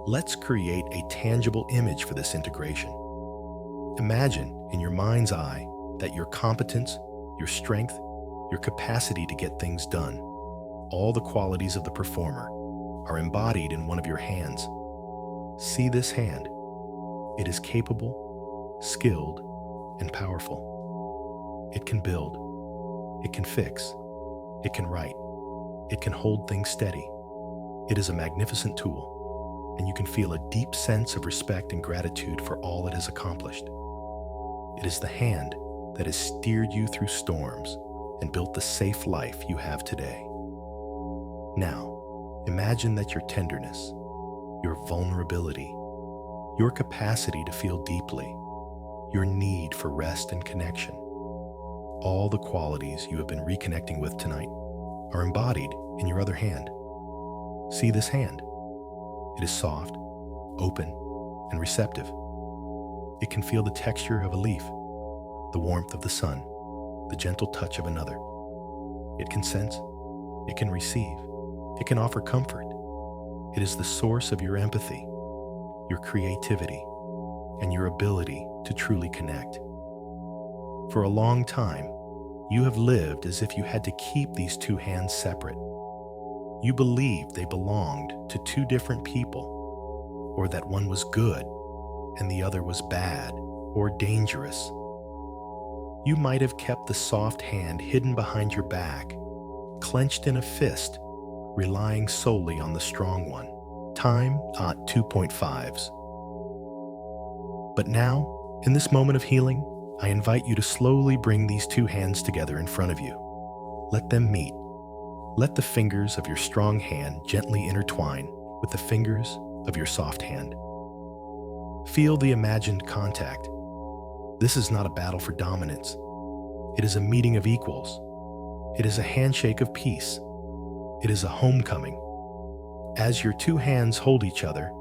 Let's create a tangible image for this integration. Imagine in your mind's eye that your competence, your strength, your capacity to get things done, all the qualities of the performer, are embodied in one of your hands. See this hand. It is capable, skilled, and powerful. It can build. It can fix. It can write. It can hold things steady. It is a magnificent tool, and you can feel a deep sense of respect and gratitude for all it has accomplished. It is the hand that has steered you through storms and built the safe life you have today. Now, imagine that your tenderness, your vulnerability, your capacity to feel deeply, your need for rest and connection, all the qualities you have been reconnecting with tonight are embodied in your other hand. See this hand. It is soft, open, and receptive. It can feel the texture of a leaf, the warmth of the sun, the gentle touch of another. It can sense, it can receive, it can offer comfort. It is the source of your empathy, your creativity, and your ability to truly connect. For a long time, you have lived as if you had to keep these two hands separate. You believed they belonged to two different people, or that one was good and the other was bad or dangerous. You might have kept the soft hand hidden behind your back, clenched in a fist, relying solely on the strong one. Time at 2.5s. But now, in this moment of healing, I invite you to slowly bring these two hands together in front of you. Let them meet. Let the fingers of your strong hand gently intertwine with the fingers of your soft hand. Feel the imagined contact. This is not a battle for dominance. It is a meeting of equals. It is a handshake of peace. It is a homecoming. As your two hands hold each other,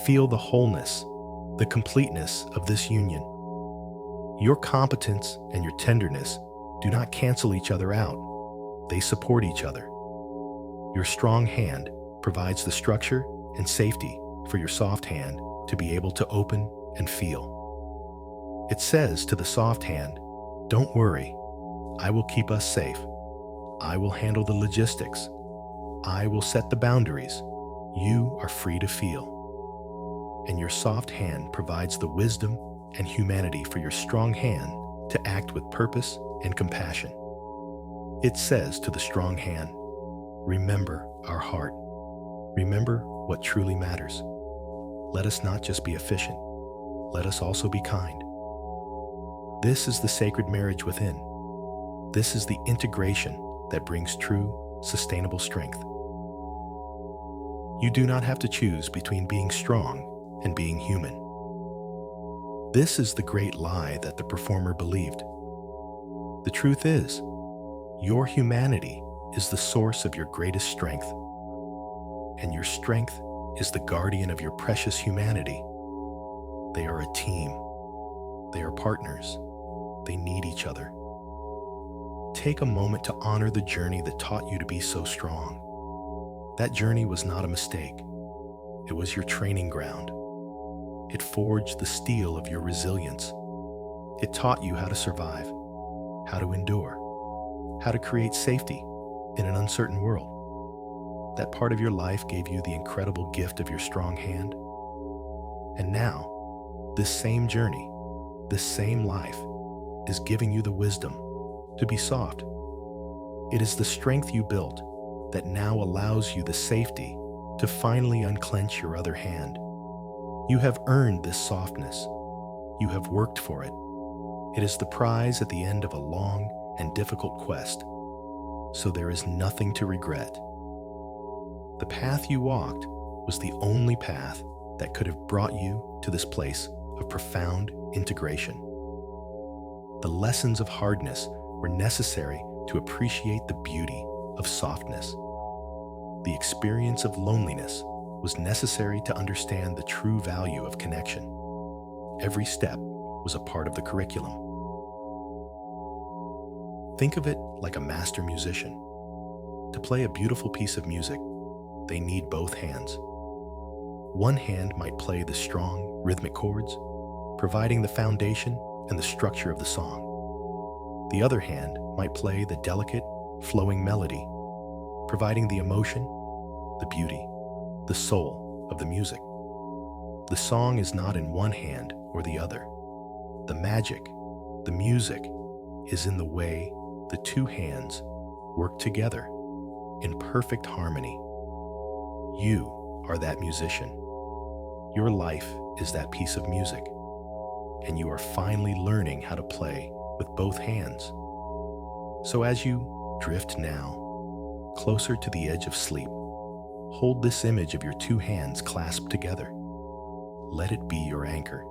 feel the wholeness, the completeness of this union. Your competence and your tenderness do not cancel each other out. They support each other. Your strong hand provides the structure and safety for your soft hand to be able to open and feel. It says to the soft hand, "Don't worry, I will keep us safe. I will handle the logistics. I will set the boundaries. You are free to feel." And your soft hand provides the wisdom and humanity for your strong hand to act with purpose and compassion. It says to the strong hand, "Remember our heart. Remember what truly matters. Let us not just be efficient. Let us also be kind." This is the sacred marriage within. This is the integration that brings true, sustainable strength. You do not have to choose between being strong and being human. This is the great lie that the performer believed. The truth is, your humanity is the source of your greatest strength, and your strength is the guardian of your precious humanity. They are a team. They are partners. They need each other. Take a moment to honor the journey that taught you to be so strong. That journey was not a mistake. It was your training ground. It forged the steel of your resilience. It taught you how to survive, how to endure, how to create safety in an uncertain world. That part of your life gave you the incredible gift of your strong hand. And now, this same journey, this same life, is giving you the wisdom to be soft. It is the strength you built that now allows you the safety to finally unclench your other hand. You have earned this softness. You have worked for it. It is the prize at the end of a long and difficult quest, so there is nothing to regret. The path you walked was the only path that could have brought you to this place of profound integration. The lessons of hardness were necessary to appreciate the beauty of softness. The experience of loneliness was necessary to understand the true value of connection. Every step was a part of the curriculum. Think of it like a master musician. To play a beautiful piece of music, they need both hands. One hand might play the strong, rhythmic chords, providing the foundation and the structure of the song. The other hand might play the delicate, flowing melody, providing the emotion, the beauty, the soul of the music. The song is not in one hand or the other. The magic, the music, is in the way the two hands work together in perfect harmony. You are that musician. Your life is that piece of music, and you are finally learning how to play with both hands. So as you drift now, closer to the edge of sleep. Hold this image of your two hands clasped together. Let it be your anchor.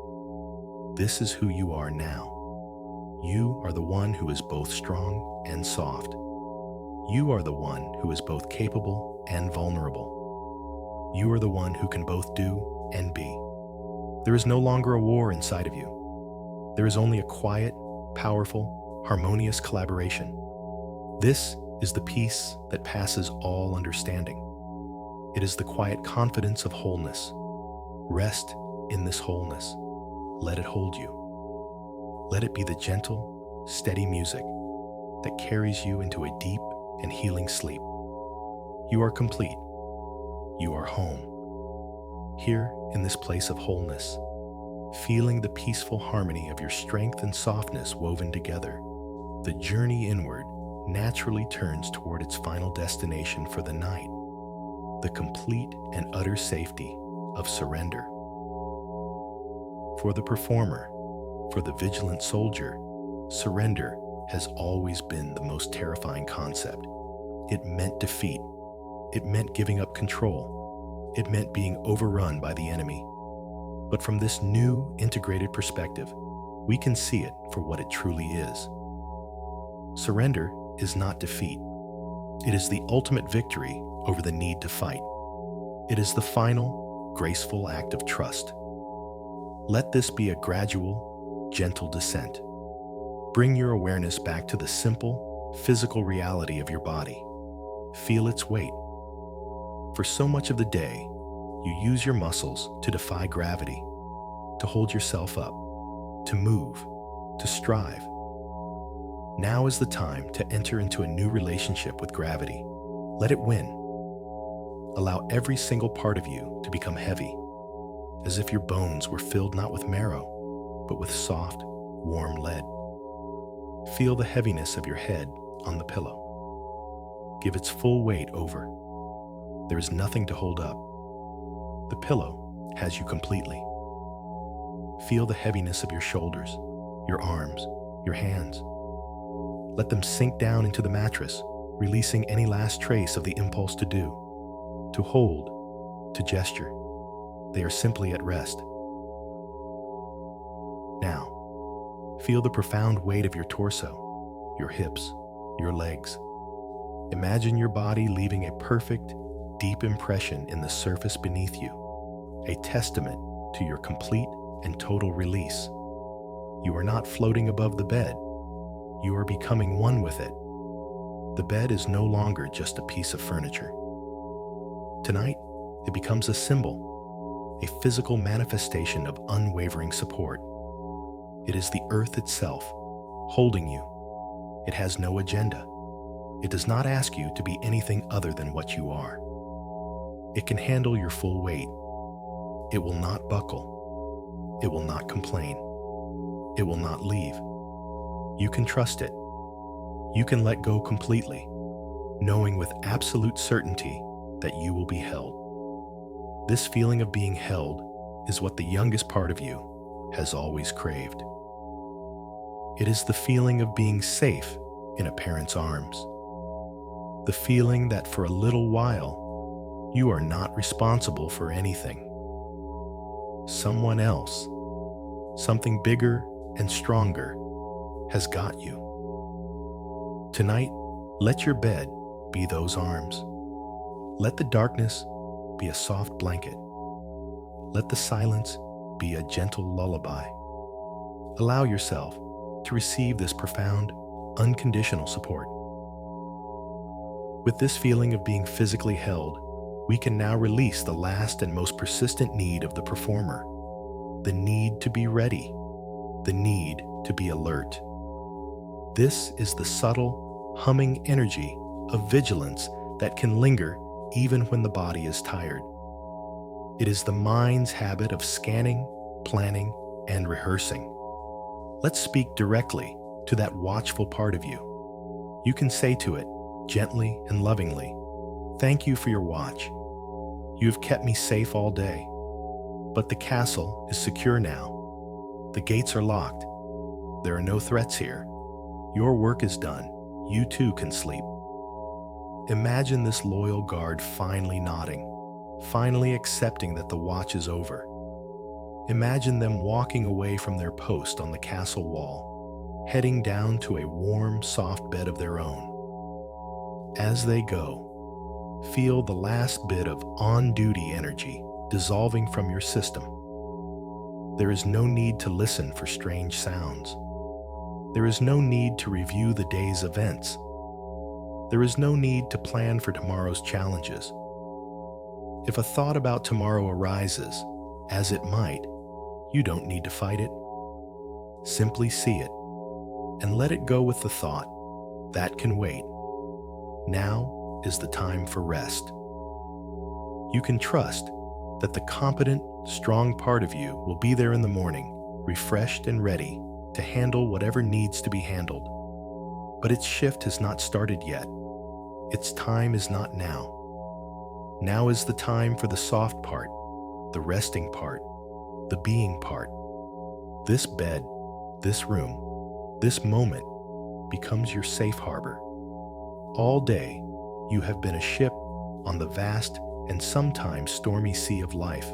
This is who you are now. You are the one who is both strong and soft. You are the one who is both capable and vulnerable. You are the one who can both do and be. There is no longer a war inside of you. There is only a quiet, powerful, harmonious collaboration. This is the peace that passes all understanding. It is the quiet confidence of wholeness. Rest in this wholeness. Let it hold you. Let it be the gentle, steady music that carries you into a deep and healing sleep. You are complete. You are home. Here in this place of wholeness, feeling the peaceful harmony of your strength and softness woven together, the journey inward naturally turns toward its final destination for the night, the complete and utter safety of surrender. For the performer, for the vigilant soldier, surrender has always been the most terrifying concept. It meant defeat. It meant giving up control. It meant being overrun by the enemy. But from this new, integrated perspective, we can see it for what it truly is. Surrender is not defeat. It is the ultimate victory over the need to fight. It is the final, graceful act of trust. Let this be a gradual, gentle descent. Bring your awareness back to the simple, physical reality of your body. Feel its weight. For so much of the day, you use your muscles to defy gravity, to hold yourself up, to move, to strive. Now is the time to enter into a new relationship with gravity. Let it win. Allow every single part of you to become heavy, as if your bones were filled not with marrow, but with soft, warm lead. Feel the heaviness of your head on the pillow. Give its full weight over. There is nothing to hold up. The pillow has you completely. Feel the heaviness of your shoulders, your arms, your hands. Let them sink down into the mattress, releasing any last trace of the impulse to do, to hold, to gesture. They are simply at rest. Now, feel the profound weight of your torso, your hips, your legs. Imagine your body leaving a perfect, deep impression in the surface beneath you, a testament to your complete and total release. You are not floating above the bed. You are becoming one with it. The bed is no longer just a piece of furniture. Tonight, it becomes a symbol, a physical manifestation of unwavering support. It is the earth itself, holding you. It has no agenda. It does not ask you to be anything other than what you are. It can handle your full weight. It will not buckle. It will not complain. It will not leave. You can trust it. You can let go completely, knowing with absolute certainty that you will be held. This feeling of being held is what the youngest part of you has always craved. It is the feeling of being safe in a parent's arms. The feeling that for a little while, you are not responsible for anything. Someone else, something bigger and stronger, has got you. Tonight, let your bed be those arms. Let the darkness be a soft blanket. Let the silence be a gentle lullaby. Allow yourself to receive this profound, unconditional support. With this feeling of being physically held, we can now release the last and most persistent need of the performer, the need to be ready, the need to be alert. This is the subtle, humming energy of vigilance that can linger even when the body is tired. It is the mind's habit of scanning, planning, and rehearsing. Let's speak directly to that watchful part of you. You can say to it, gently and lovingly, "Thank you for your watch. You have kept me safe all day. But the castle is secure now. The gates are locked. There are no threats here. Your work is done. You too can sleep." Imagine this loyal guard finally nodding, finally accepting that the watch is over. Imagine them walking away from their post on the castle wall, heading down to a warm, soft bed of their own. As they go, feel the last bit of on-duty energy dissolving from your system. There is no need to listen for strange sounds. There is no need to review the day's events. There is no need to plan for tomorrow's challenges. If a thought about tomorrow arises, as it might, you don't need to fight it. Simply see it, and let it go with the thought, that can wait. Now is the time for rest. You can trust that the competent, strong part of you will be there in the morning, refreshed and ready to handle whatever needs to be handled. But its shift has not started yet. Its time is not now. Now is the time for the soft part, the resting part, the being part. This bed, this room, this moment becomes your safe harbor. All day, you have been a ship on the vast and sometimes stormy sea of life.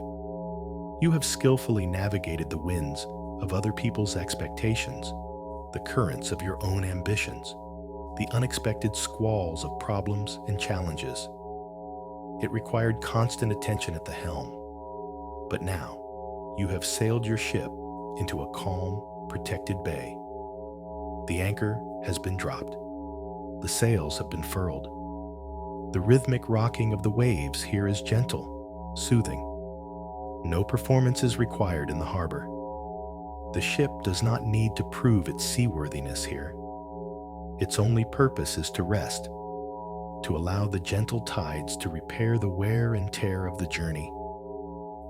You have skillfully navigated the winds of other people's expectations, the currents of your own ambitions, the unexpected squalls of problems and challenges. It required constant attention at the helm. But now, you have sailed your ship into a calm, protected bay. The anchor has been dropped. The sails have been furled. The rhythmic rocking of the waves here is gentle, soothing. No performance is required in the harbor. The ship does not need to prove its seaworthiness here. Its only purpose is to rest, to allow the gentle tides to repair the wear and tear of the journey.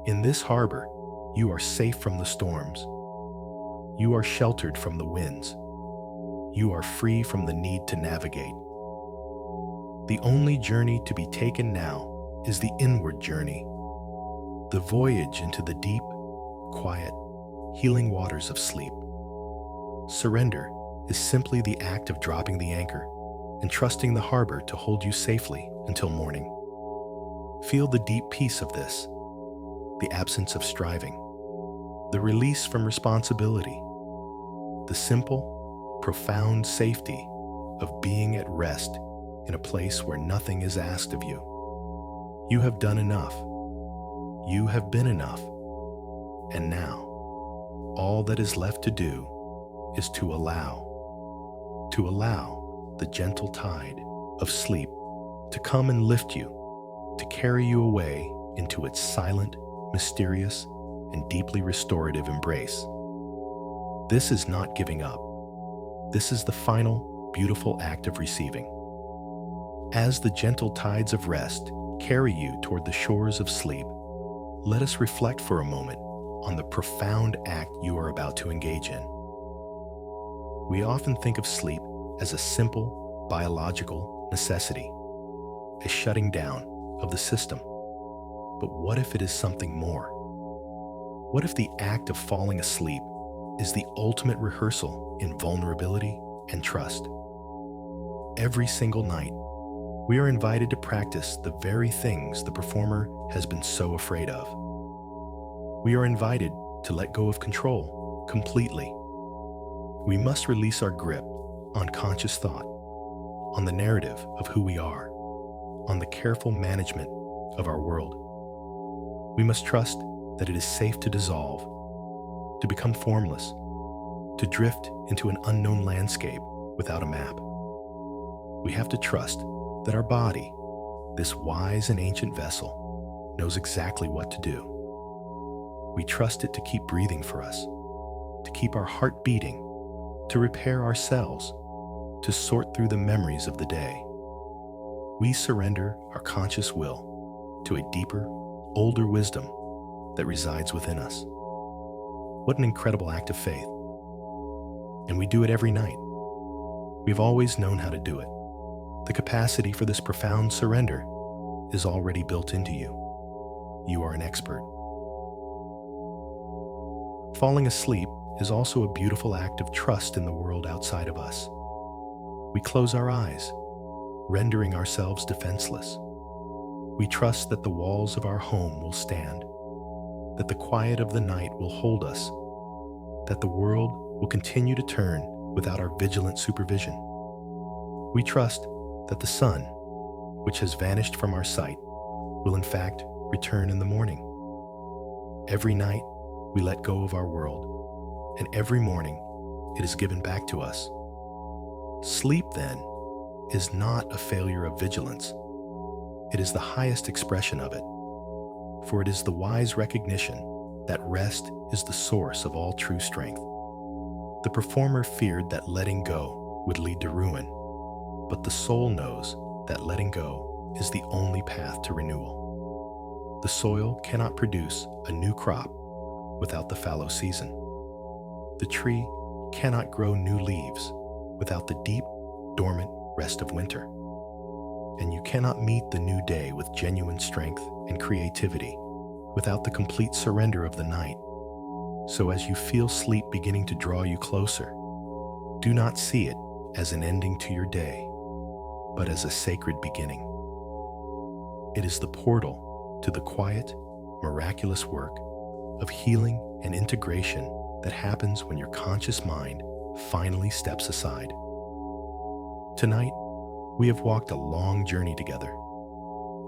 In this harbor, you are safe from the storms. You are sheltered from the winds. You are free from the need to navigate. The only journey to be taken now is the inward journey, the voyage into the deep, quiet, healing waters of sleep. Surrender is simply the act of dropping the anchor and trusting the harbor to hold you safely until morning. Feel the deep peace of this, the absence of striving, the release from responsibility, the simple, profound safety of being at rest in a place where nothing is asked of you. You have done enough. You have been enough. And now, all that is left to do is to allow the gentle tide of sleep to come and lift you, to carry you away into its silent, mysterious, and deeply restorative embrace. This is not giving up. This is the final, beautiful act of receiving. As the gentle tides of rest carry you toward the shores of sleep, let us reflect for a moment on the profound act you are about to engage in. We often think of sleep as a simple biological necessity, a shutting down of the system. But what if it is something more? What if the act of falling asleep is the ultimate rehearsal in vulnerability and trust? Every single night, we are invited to practice the very things the performer has been so afraid of. We are invited to let go of control completely. We must release our grip on conscious thought, on the narrative of who we are, on the careful management of our world. We must trust that it is safe to dissolve, to become formless, to drift into an unknown landscape without a map. We have to trust that our body, this wise and ancient vessel, knows exactly what to do. We trust it to keep breathing for us, to keep our heart beating, to repair our cells, to sort through the memories of the day. We surrender our conscious will to a deeper, older wisdom that resides within us. What an incredible act of faith. And we do it every night. We've always known how to do it. The capacity for this profound surrender is already built into you. You are an expert. Falling asleep is also a beautiful act of trust in the world outside of us. We close our eyes, rendering ourselves defenseless. We trust that the walls of our home will stand, that the quiet of the night will hold us, that the world will continue to turn without our vigilant supervision. We trust that the sun, which has vanished from our sight, will in fact return in the morning. Every night, we let go of our world, and every morning, it is given back to us. Sleep, then, is not a failure of vigilance. It is the highest expression of it, for it is the wise recognition that rest is the source of all true strength. The performer feared that letting go would lead to ruin, but the soul knows that letting go is the only path to renewal. The soil cannot produce a new crop without the fallow season. The tree cannot grow new leaves without the deep, dormant rest of winter. And you cannot meet the new day with genuine strength and creativity without the complete surrender of the night. So as you feel sleep beginning to draw you closer, do not see it as an ending to your day, but as a sacred beginning. It is the portal to the quiet, miraculous work of healing and integration that happens when your conscious mind finally steps aside. Tonight, we have walked a long journey together.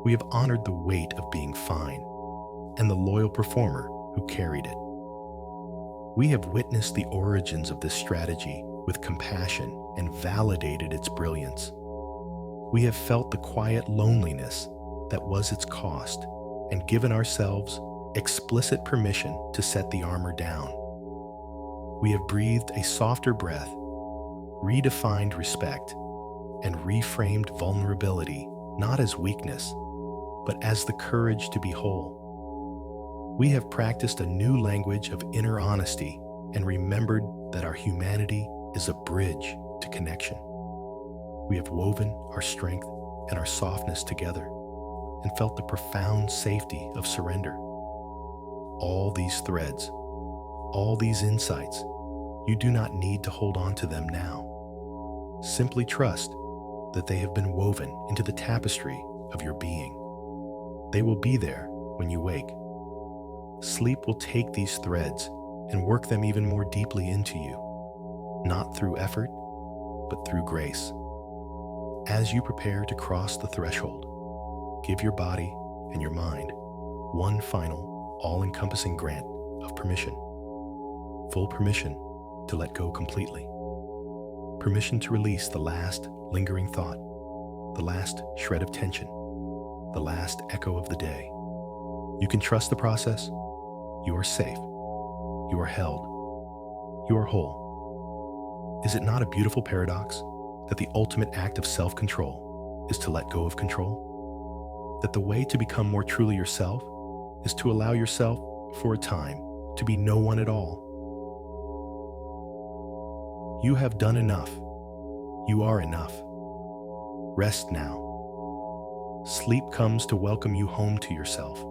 We have honored the weight of being fine and the loyal performer who carried it. We have witnessed the origins of this strategy with compassion and validated its brilliance. We have felt the quiet loneliness that was its cost and given ourselves explicit permission to set the armor down. We have breathed a softer breath, redefined respect, and reframed vulnerability not as weakness, but as the courage to be whole. We have practiced a new language of inner honesty and remembered that our humanity is a bridge to connection. We have woven our strength and our softness together and felt the profound safety of surrender. All these threads, all these insights, you do not need to hold on to them now. Simply trust that they have been woven into the tapestry of your being. They will be there when you wake. Sleep will take these threads and work them even more deeply into you, not through effort, but through grace. As you prepare to cross the threshold, give your body and your mind one final, all-encompassing grant of permission. Full permission to let go completely. Permission to release the last lingering thought, the last shred of tension, the last echo of the day. You can trust the process. You are safe. You are held. You are whole. Is it not a beautiful paradox that the ultimate act of self-control is to let go of control? That the way to become more truly yourself is to allow yourself, for a time, to be no one at all. You have done enough. You are enough. Rest now. Sleep comes to welcome you home to yourself.